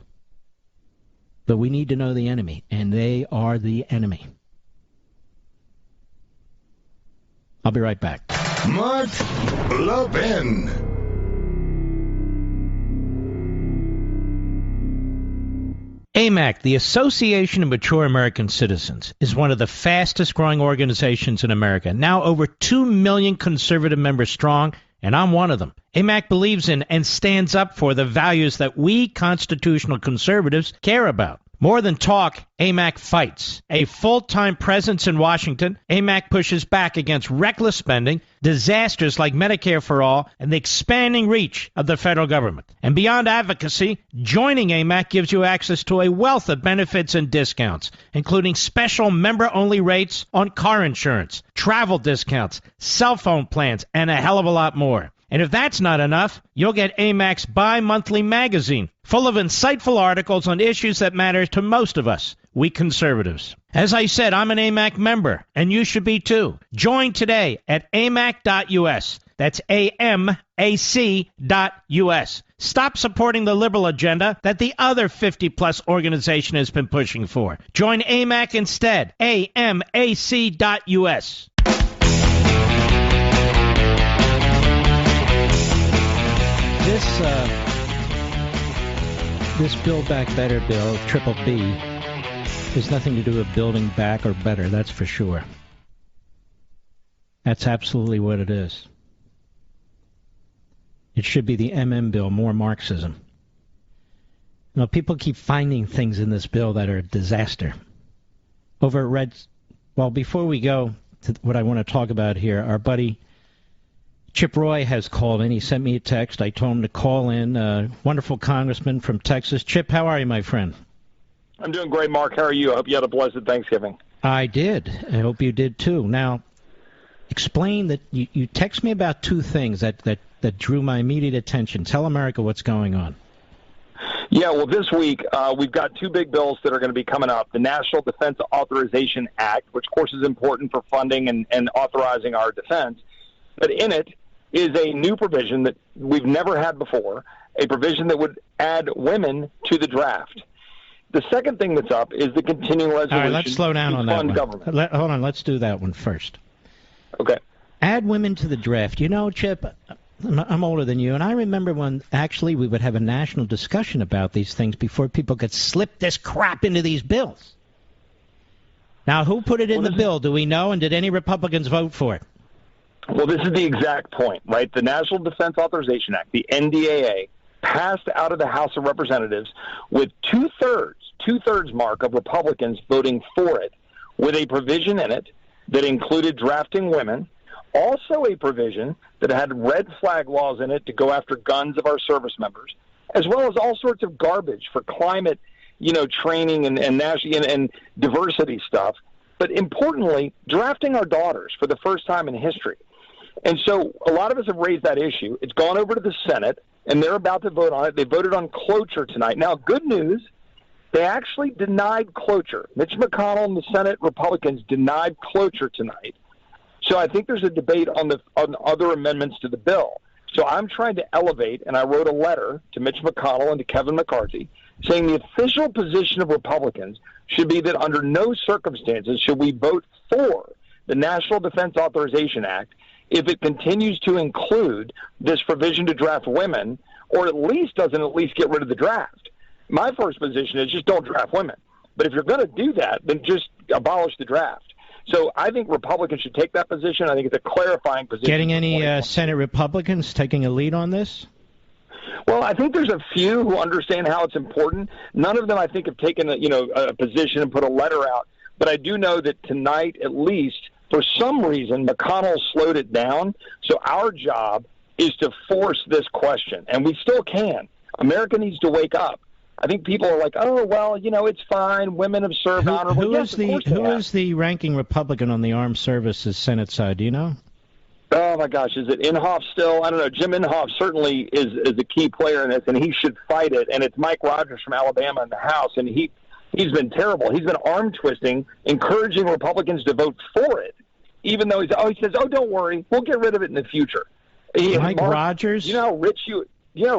But we need to know the enemy, and they are the enemy. I'll be right back. Mark Levin. AMAC, the Association of Mature American Citizens, is one of the fastest growing organizations in America. Now over 2 million conservative members strong, and I'm one of them. AMAC believes in and stands up for the values that we constitutional conservatives care about. More than talk, AMAC fights. A full-time presence in Washington, AMAC pushes back against reckless spending, disasters like Medicare for All, and the expanding reach of the federal government. And beyond advocacy, joining AMAC gives you access to a wealth of benefits and discounts, including special member-only rates on car insurance, travel discounts, cell phone plans, and a hell of a lot more. And if that's not enough, you'll get AMAC's bi-monthly magazine, full of insightful articles on issues that matter to most of us, we conservatives. As I said, I'm an AMAC member, and you should be too. Join today at amac.us. That's AMAC.us. Stop supporting the liberal agenda that the other 50-plus organization has been pushing for. Join AMAC instead. AMAC.us. This Build Back Better bill, Triple B, has nothing to do with building back or better, that's for sure. That's absolutely what it is. It should be the MM bill, more Marxism. You know, people keep finding things in this bill that are a disaster. Over at Red, well, before we go to what I want to talk about here, our buddy Chip Roy has called in. He sent me a text. I told him to call in. Wonderful congressman from Texas. Chip, how are you, my friend? I'm doing great, Mark. How are you? I hope you had a blessed Thanksgiving. I did. I hope you did, too. Now, explain that you text me about two things that drew my immediate attention. Tell America what's going on. Yeah, well, this week we've got two big bills that are going to be coming up. The National Defense Authorization Act, which, of course, is important for funding and authorizing our defense. But in it is a new provision that we've never had before, a provision that would add women to the draft. The second thing that's up is the continuing resolution. All right, let's slow down on that one. Government. Hold on, let's do that one first. Okay. Add women to the draft. You know, Chip, I'm older than you, and I remember when actually we would have a national discussion about these things before people could slip this crap into these bills. Now, who put it in the bill? Do we know? And did any Republicans vote for it? Well, this is the exact point, right? The National Defense Authorization Act, the NDAA, passed out of the House of Representatives with two-thirds mark of Republicans voting for it, with a provision in it that included drafting women, also a provision that had red flag laws in it to go after guns of our service members, as well as all sorts of garbage for climate, training and diversity stuff. But importantly, drafting our daughters for the first time in history. And so a lot of us have raised that issue. It's gone over to the Senate, and they're about to vote on it. They voted on cloture tonight. Now, good news, they actually denied cloture. Mitch McConnell and the Senate Republicans denied cloture tonight. So I think there's a debate on other amendments to the bill. So I'm trying to elevate, and I wrote a letter to Mitch McConnell and to Kevin McCarthy saying the official position of Republicans should be that under no circumstances should we vote for the National Defense Authorization Act if it continues to include this provision to draft women, or at least doesn't get rid of the draft. My first position is just don't draft women. But if you're going to do that, then just abolish the draft. So I think Republicans should take that position. I think it's a clarifying position. Getting any Senate Republicans taking a lead on this? Well, I think there's a few who understand how it's important. None of them, I think, have taken a position and put a letter out. But I do know that tonight, at least, for some reason, McConnell slowed it down. So our job is to force this question, and we still can. America needs to wake up. I think people are like, oh, well, it's fine. Women have served honorably. Who is the ranking Republican on the Armed Services Senate side? Do you know? Oh, my gosh. Is it Inhofe still? I don't know. Jim Inhofe certainly is a key player in this, and he should fight it. And it's Mike Rogers from Alabama in the House, and he's been terrible. He's been arm-twisting, encouraging Republicans to vote for it, even though he says, oh, don't worry, we'll get rid of it in the future. Mike Rogers? You know how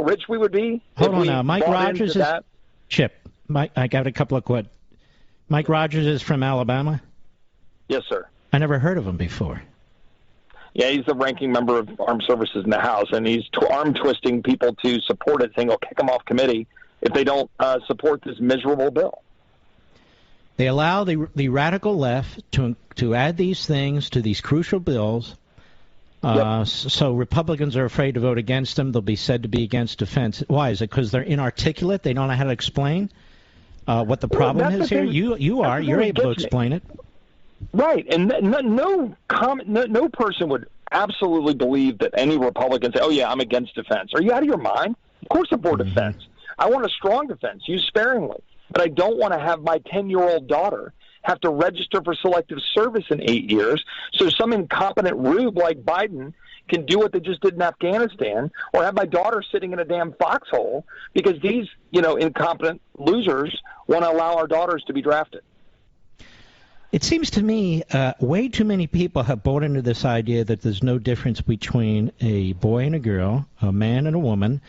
rich we would be? Hold on now. Mike Rogers is... Chip, I got a couple of questions. Mike Rogers is from Alabama? Yes, sir. I never heard of him before. Yeah, he's the ranking member of Armed Services in the House, and he's arm-twisting people to support it, saying he'll kick them off committee if they don't support this miserable bill. They allow the radical left to add these things to these crucial bills. So Republicans are afraid to vote against them. They'll be said to be against defense. Why? Is it because they're inarticulate? They don't know how to explain what the problem is here? You're able to explain it. Right, and no person would absolutely believe that any Republican say, oh, yeah, I'm against defense. Are you out of your mind? Of course I'm for defense. I want a strong defense, used sparingly. But I don't want to have my 10-year-old daughter have to register for selective service in 8 years so some incompetent rube like Biden can do what they just did in Afghanistan, or have my daughter sitting in a damn foxhole because these, incompetent losers want to allow our daughters to be drafted. It seems to me way too many people have bought into this idea that there's no difference between a boy and a girl, a man and a woman,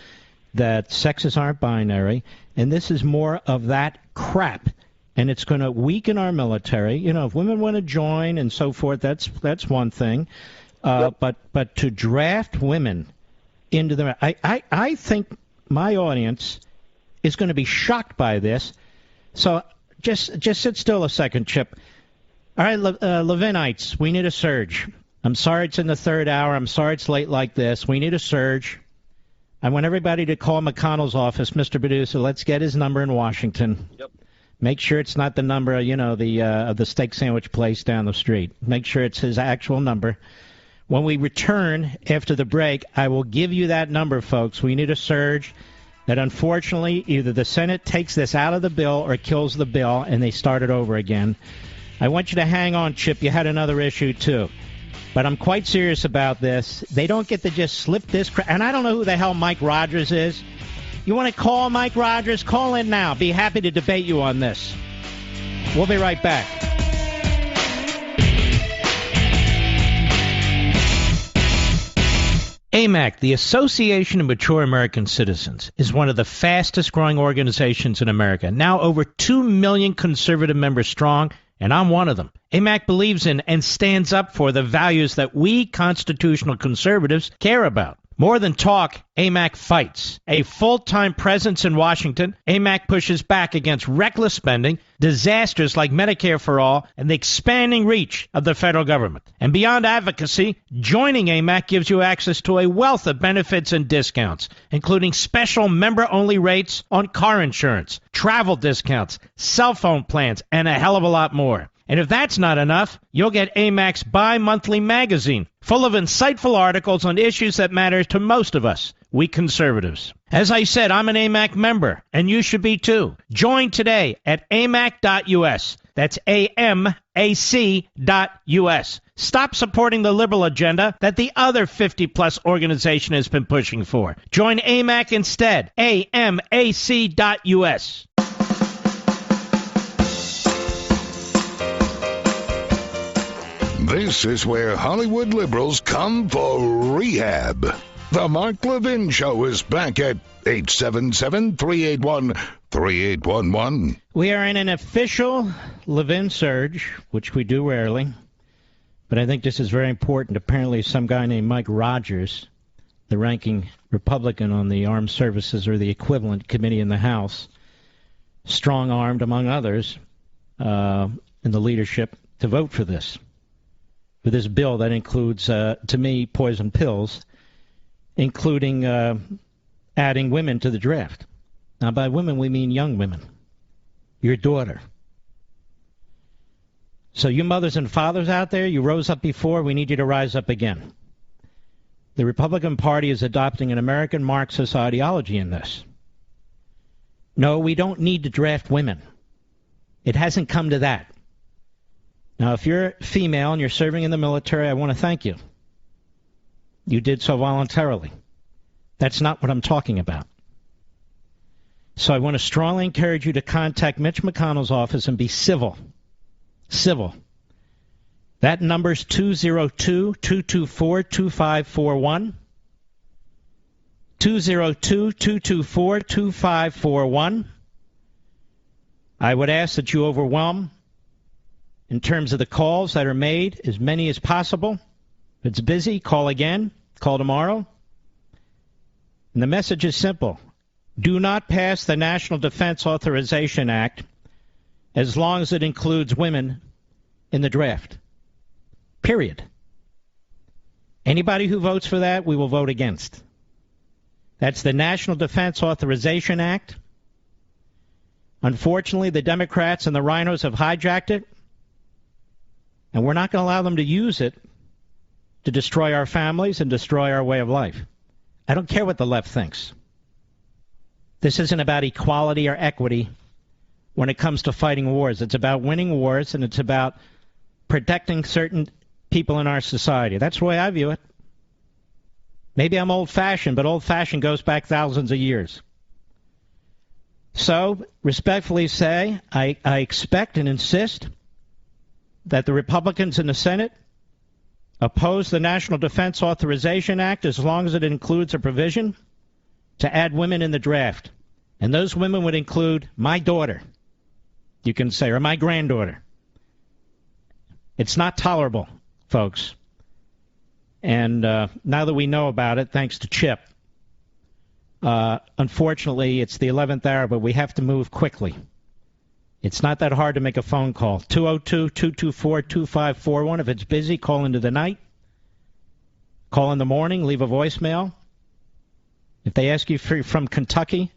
that sexes aren't binary, and this is more of that crap. And it's going to weaken our military. If women want to join and so forth, that's one thing. But to draft women into the... I think my audience is going to be shocked by this. So just sit still a second, Chip. All right, Levinites, we need a surge. I'm sorry it's in the third hour. I'm sorry it's late like this. We need a surge. I want everybody to call McConnell's office, Mr. Producer. Let's get his number in Washington. Yep. Make sure it's not the number, of the steak sandwich place down the street. Make sure it's his actual number. When we return after the break, I will give you that number, folks. We need a surge. that unfortunately either the Senate takes this out of the bill or kills the bill and they start it over again. I want you to hang on, Chip. You had another issue, too. But I'm quite serious about this. They don't get to just slip this. And I don't know who the hell Mike Rogers is. You want to call Mike Rogers? Call in now. Be happy to debate you on this. We'll be right back. AMAC, the Association of Mature American Citizens, is one of the fastest-growing organizations in America. Now over 2 million conservative members strong, and I'm one of them. AMAC believes in and stands up for the values that we constitutional conservatives care about. More than talk, AMAC fights. A full-time presence in Washington, AMAC pushes back against reckless spending, disasters like Medicare for All, and the expanding reach of the federal government. And beyond advocacy, joining AMAC gives you access to a wealth of benefits and discounts, including special member-only rates on car insurance, travel discounts, cell phone plans, and a hell of a lot more. And if that's not enough, you'll get AMAC's bi-monthly magazine, full of insightful articles on issues that matter to most of us, we conservatives. As I said, I'm an AMAC member, and you should be too. Join today at amac.us. That's AMAC.us. Stop supporting the liberal agenda that the other 50-plus organization has been pushing for. Join AMAC instead. AMAC.us. This is where Hollywood liberals come for rehab. The Mark Levin Show is back at 877-381-3811. We are in an official Levin surge, which we do rarely. But I think this is very important. Apparently some guy named Mike Rogers, the ranking Republican on the Armed Services or the equivalent committee in the House, strong-armed, among others, in the leadership to vote for this. For this bill that includes, to me, poison pills, including adding women to the draft. Now, by women, we mean young women. Your daughter. So you mothers and fathers out there, you rose up before, we need you to rise up again. The Republican Party is adopting an American Marxist ideology in this. No, we don't need to draft women. It hasn't come to that. Now, if you're female and you're serving in the military, I want to thank you. You did so voluntarily. That's not what I'm talking about. So I want to strongly encourage you to contact Mitch McConnell's office and be civil. Civil. That number's 202-224-2541. 202-224-2541. I would ask that you overwhelm, in terms of the calls that are made, as many as possible. If it's busy, call again. Call tomorrow. And the message is simple. Do not pass the National Defense Authorization Act as long as it includes women in the draft. Period. Anybody who votes for that, we will vote against. That's the National Defense Authorization Act. Unfortunately, the Democrats and the rhinos have hijacked it. And we're not going to allow them to use it to destroy our families and destroy our way of life. I don't care what the left thinks. This isn't about equality or equity when it comes to fighting wars. It's about winning wars, and it's about protecting certain people in our society. That's the way I view it. Maybe I'm old-fashioned, but old-fashioned goes back thousands of years. So, respectfully say, I expect and insist that the Republicans in the Senate oppose the National Defense Authorization Act as long as it includes a provision to add women in the draft. And those women would include my daughter, you can say, or my granddaughter. It's not tolerable, folks. And now that we know about it, thanks to Chip, unfortunately, it's the 11th hour, but we have to move quickly. It's not that hard to make a phone call. 202-224-2541. If it's busy, call into the night. Call in the morning, leave a voicemail. If they ask you from Kentucky,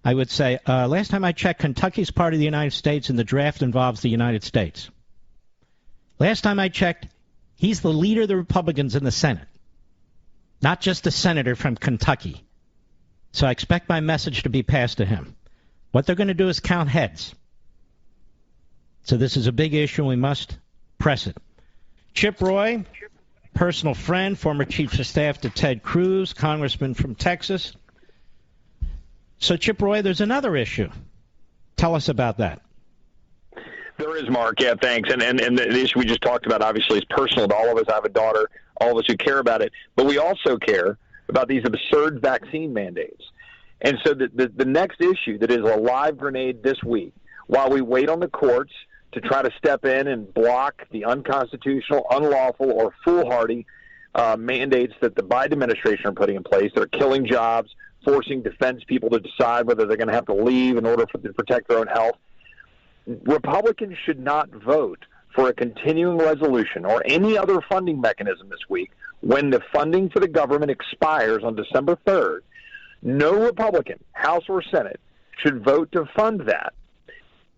I would say, last time I checked, Kentucky's part of the United States and the draft involves the United States. Last time I checked, he's the leader of the Republicans in the Senate, not just a senator from Kentucky. So I expect my message to be passed to him. What they're going to do is count heads. So this is a big issue, and we must press it. Chip Roy, personal friend, former chief of staff to Ted Cruz, congressman from Texas. So, Chip Roy, there's another issue. Tell us about that. There is, Mark. Yeah, thanks. And the issue we just talked about, obviously, is personal to all of us. I have a daughter, all of us who care about it. But we also care about these absurd vaccine mandates. And so the next issue that is a live grenade this week, while we wait on the courts to try to step in and block the unconstitutional, unlawful, or foolhardy mandates that the Biden administration are putting in place that are killing jobs, forcing defense people to decide whether they're going to have to leave in order to protect their own health. Republicans should not vote for a continuing resolution or any other funding mechanism this week when the funding for the government expires on December 3rd. No Republican, House or Senate, should vote to fund that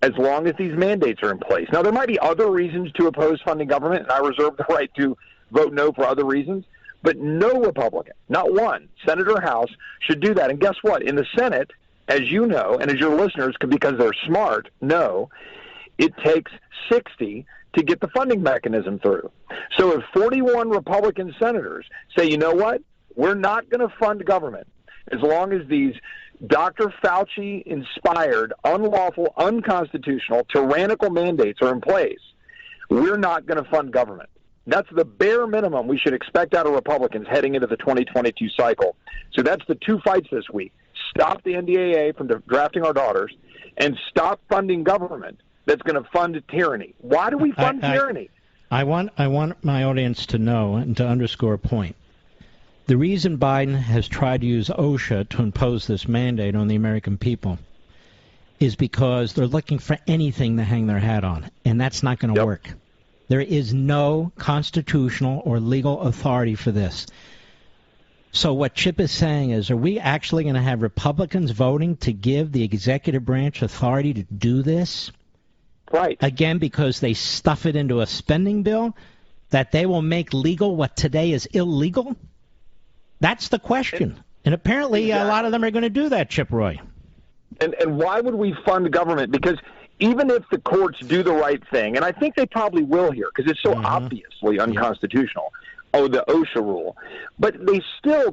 as long as these mandates are in place. Now, there might be other reasons to oppose funding government, and I reserve the right to vote no for other reasons, but no Republican, not one, Senate or House, should do that. And guess what? In the Senate, as you know, and as your listeners, because they're smart, know, it takes 60 to get the funding mechanism through. So if 41 Republican senators say, you know what, we're not going to fund government as long as these Dr. Fauci-inspired, unlawful, unconstitutional, tyrannical mandates are in place, we're not going to fund government. That's the bare minimum we should expect out of Republicans heading into the 2022 cycle. So that's the two fights this week. Stop the NDAA from drafting our daughters and stop funding government that's going to fund tyranny. Why do we fund tyranny? I want my audience to know and to underscore a point. The reason Biden has tried to use OSHA to impose this mandate on the American people is because they're looking for anything to hang their hat on, and that's not going to work. There is no constitutional or legal authority for this. So what Chip is saying is, are we actually going to have Republicans voting to give the executive branch authority to do this? Right. Again, because they stuff it into a spending bill that they will make legal what today is illegal? That's the question. And apparently a lot of them are going to do that, Chip Roy. And why would we fund government? Because even if the courts do the right thing, and I think they probably will here because it's so obviously unconstitutional, the OSHA rule, but they still,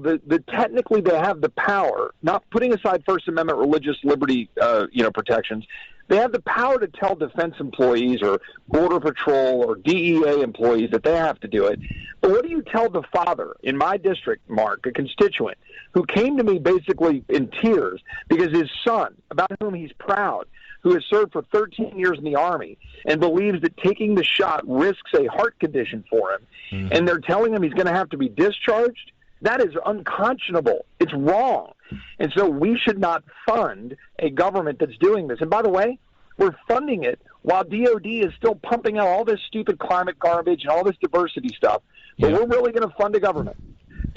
technically they have the power, not putting aside First Amendment religious liberty protections, they have the power to tell defense employees or Border Patrol or DEA employees that they have to do it. But what do you tell the father in my district, Mark, a constituent, who came to me basically in tears because his son, about whom he's proud, who has served for 13 years in the Army and believes that taking the shot risks a heart condition for him, and they're telling him he's going to have to be discharged? That is unconscionable. It's wrong. And so we should not fund a government that's doing this. And by the way, we're funding it while DOD is still pumping out all this stupid climate garbage and all this diversity stuff. But we're really going to fund a government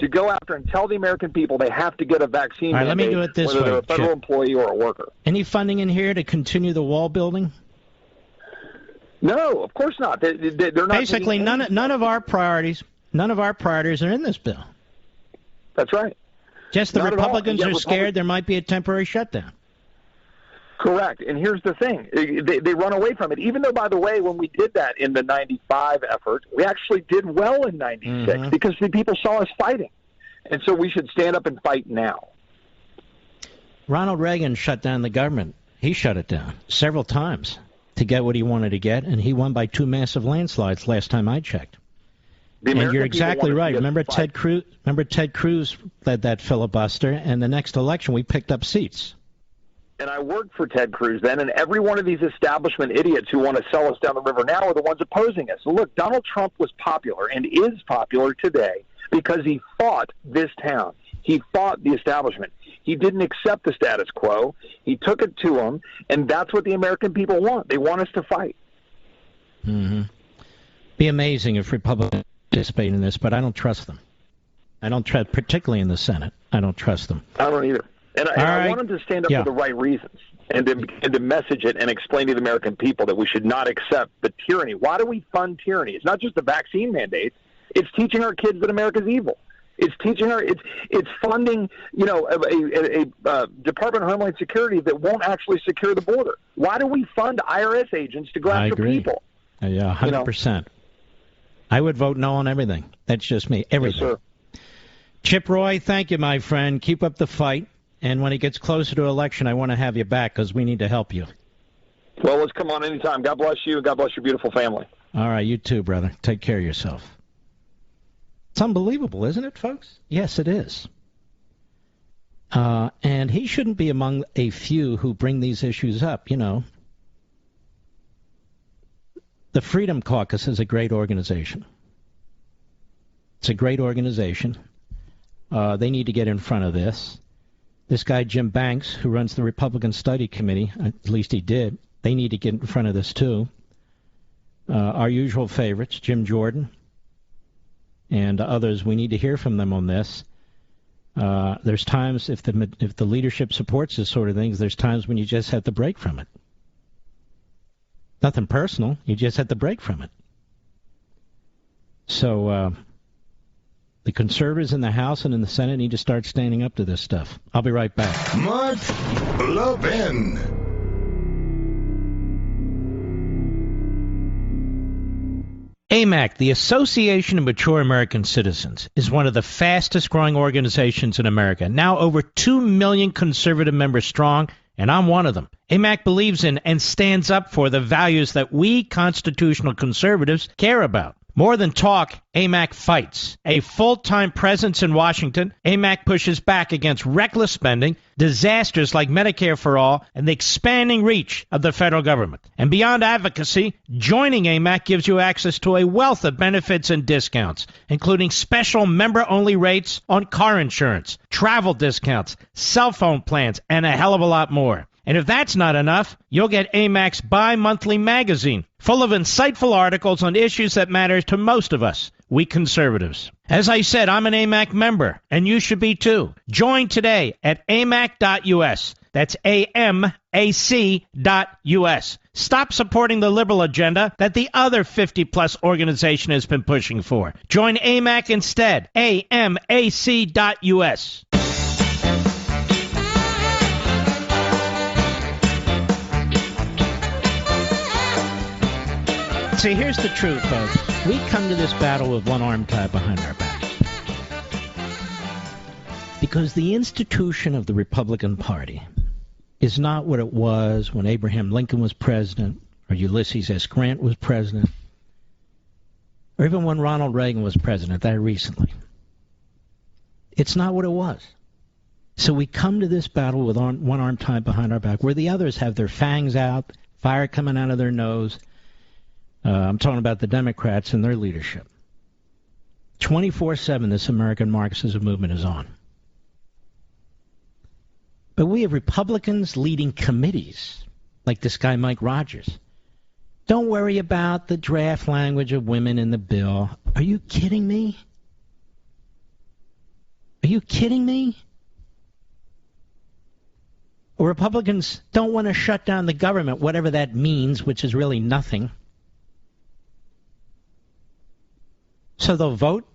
to go after and tell the American people they have to get a vaccine mandate, let me do it this whether way, they're a federal employee or a worker. Any funding in here to continue the wall building? No, of course not. They're not. Basically, none of our priorities are in this bill. That's right. Just the Republicans are scared there might be a temporary shutdown. Correct. And here's the thing. They run away from it. Even though, by the way, when we did that in the 95 effort, we actually did well in 96 because the people saw us fighting. And so we should stand up and fight now. Ronald Reagan shut down the government. He shut it down several times to get what he wanted to get, and he won by 2 massive landslides last time I checked. And you're exactly right. Remember Ted Cruz? Ted Cruz led that filibuster, and the next election we picked up seats. And I worked for Ted Cruz then, and every one of these establishment idiots who want to sell us down the river now are the ones opposing us. So look, Donald Trump was popular and is popular today because he fought this town. He fought the establishment. He didn't accept the status quo. He took it to him, and that's what the American people want. They want us to fight. Be amazing if Republicans participate in this, but I don't trust them. I don't trust, particularly in the Senate. I don't trust them. I don't either. And I want them to stand up for the right reasons and to message it and explain to the American people that we should not accept the tyranny. Why do we fund tyranny? It's not just the vaccine mandates. It's teaching our kids that America's evil. It's teaching her. It's funding, a Department of Homeland Security that won't actually secure the border. Why do we fund IRS agents to go after people? Yeah, 100%. I would vote no on everything. That's just me. Everything. Yes, sir. Chip Roy, thank you, my friend. Keep up the fight. And when it gets closer to election, I want to have you back because we need to help you. Well, let's come on anytime. God bless you, and God bless your beautiful family. All right, you too, brother. Take care of yourself. It's unbelievable, isn't it, folks? Yes, it is. And he shouldn't be among a few who bring these issues up, The Freedom Caucus is a great organization. It's a great organization. They need to get in front of this. This guy, Jim Banks, who runs the Republican Study Committee, at least he did, they need to get in front of this too. Our usual favorites, Jim Jordan and others, we need to hear from them on this. There's times, if the leadership supports this sort of things, there's times when you just have to break from it. Nothing personal. You just have to break from it. So the conservatives in the House and in the Senate need to start standing up to this stuff. I'll be right back. Mark Levin. AMAC, the Association of Mature American Citizens, is one of the fastest-growing organizations in America. Now over 2 million conservative members strong, and I'm one of them. AMAC believes in and stands up for the values that we constitutional conservatives care about. More than talk, AMAC fights. A full-time presence in Washington, AMAC pushes back against reckless spending, disasters like Medicare for All, and the expanding reach of the federal government. And beyond advocacy, joining AMAC gives you access to a wealth of benefits and discounts, including special member-only rates on car insurance, travel discounts, cell phone plans, and a hell of a lot more. And if that's not enough, you'll get AMAC's bi-monthly magazine, full of insightful articles on issues that matter to most of us, we conservatives. As I said, I'm an AMAC member, and you should be too. Join today at amac.us. That's amac.us. Stop supporting the liberal agenda that the other 50-plus organization has been pushing for. Join AMAC instead. amac.us. See, here's the truth, folks. We come to this battle with one arm tied behind our backs. Because the institution of the Republican Party is not what it was when Abraham Lincoln was president, or Ulysses S. Grant was president, or even when Ronald Reagan was president, that recently. It's not what it was. So we come to this battle with one arm tied behind our back, where the others have their fangs out, fire coming out of their nose. I'm talking about the Democrats and their leadership. 24/7, this American Marxism movement is on. But we have Republicans leading committees, like this guy Mike Rogers. Don't worry about the draft language of women in the bill. Are you kidding me? Are you kidding me? Republicans don't want to shut down the government, whatever that means, which is really nothing. So they'll vote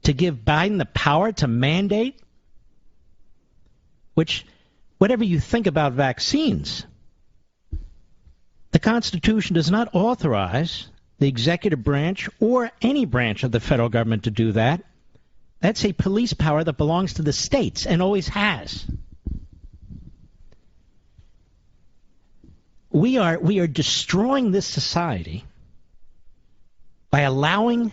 to give Biden the power to mandate, which, whatever you think about vaccines, the Constitution does not authorize the executive branch or any branch of the federal government to do that. That's a police power that belongs to the states and always has. We are destroying this society by allowing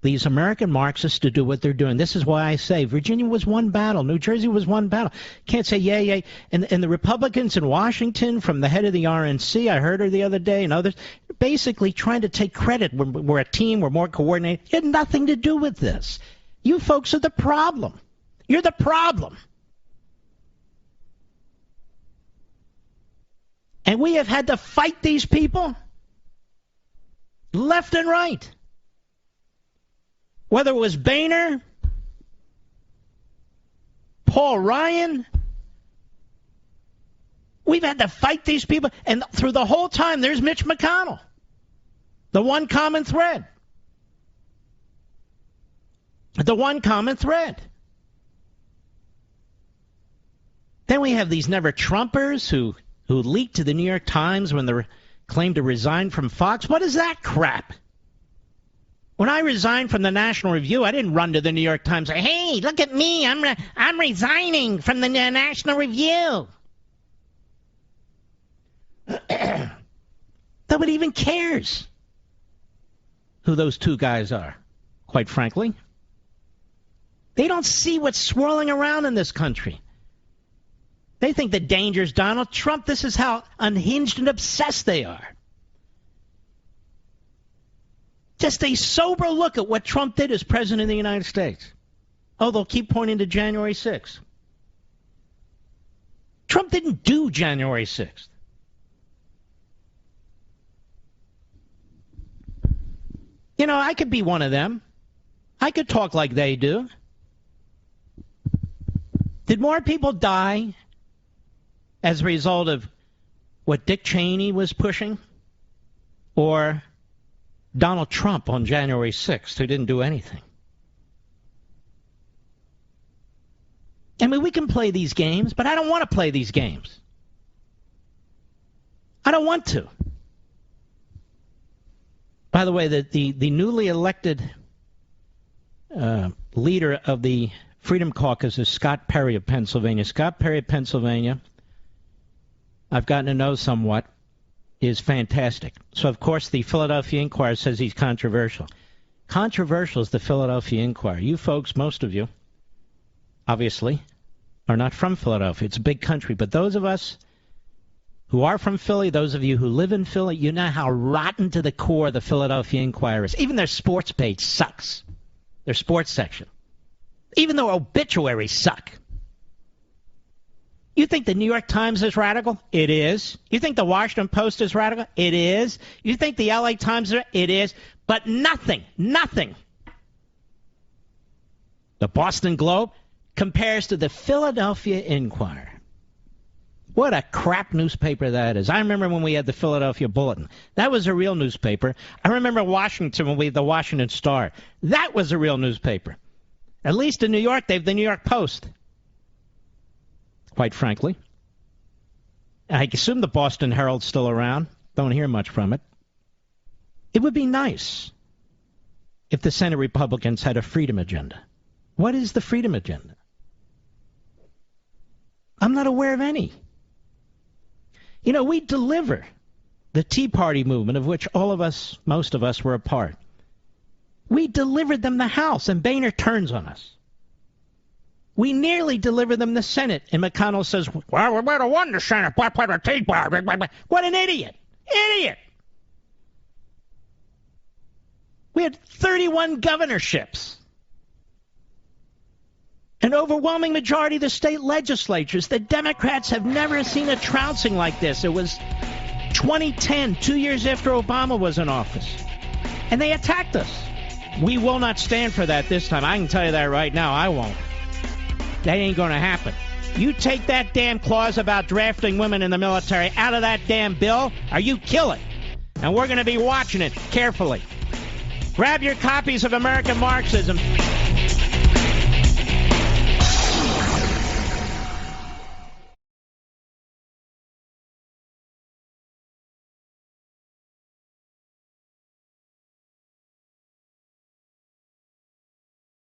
these American Marxists to do what they're doing. This is why I say Virginia was one battle. New Jersey was one battle. Can't say yay. And the Republicans in Washington, from the head of the RNC, I heard her the other day, and others, basically trying to take credit. We're a team. We're more coordinated. It had nothing to do with this. You folks are the problem. You're the problem. And we have had to fight these people left and right. Whether it was Boehner, Paul Ryan, we've had to fight these people. And through the whole time, there's Mitch McConnell, the one common thread. The one common thread. Then we have these never-Trumpers who leaked to the New York Times when they claimed to resign from Fox. What is that crap? When I resigned from the National Review, I didn't run to the New York Times and say, hey, look at me, I'm resigning from the National Review. Nobody even cares who those two guys are, quite frankly. They don't see what's swirling around in this country. They think the danger's Donald Trump. This is how unhinged and obsessed they are. Just a sober look at what Trump did as president of the United States. Oh, they'll keep pointing to January 6th. Trump didn't do January 6th. You know, I could be one of them. I could talk like they do. Did more people die as a result of what Dick Cheney was pushing? Or Donald Trump on January 6th, who didn't do anything? I mean, we can play these games, but I don't want to play these games. I don't want to. By the way, the newly elected leader of the Freedom Caucus is Scott Perry of Pennsylvania. Scott Perry of Pennsylvania, I've gotten to know somewhat, is fantastic. So, of course, the Philadelphia Inquirer says he's controversial. Controversial is the Philadelphia Inquirer. You folks, most of you, obviously, are not from Philadelphia. It's a big country. But those of us who are from Philly, those of you who live in Philly, you know how rotten to the core the Philadelphia Inquirer is. Even their sports page sucks. Their sports section. Even their obituaries suck. You think the New York Times is radical? It is. You think the Washington Post is radical? It is. You think the LA Times is? It is. But nothing. The Boston Globe compares to the Philadelphia Inquirer. What a crap newspaper that is. I remember when we had the Philadelphia Bulletin. That was a real newspaper. I remember Washington when we had the Washington Star. That was a real newspaper. At least in New York, they have the New York Post. Quite frankly. I assume the Boston Herald's still around. Don't hear much from it. It would be nice if the Senate Republicans had a freedom agenda. What is the freedom agenda? I'm not aware of any. You know, we deliver the Tea Party movement, of which all of us, most of us, were a part. We delivered them the House, and Boehner turns on us. We nearly delivered them the Senate, and McConnell says, well, we might have won the Senate. What an idiot. Idiot. We had 31 governorships. An overwhelming majority of the state legislatures. The Democrats have never seen a trouncing like this. It was 2010, 2 years after Obama was in office. And they attacked us. We will not stand for that this time. I can tell you that right now. I won't. That ain't going to happen. You take that damn clause about drafting women in the military out of that damn bill, or you kill it. And we're going to be watching it carefully. Grab your copies of American Marxism.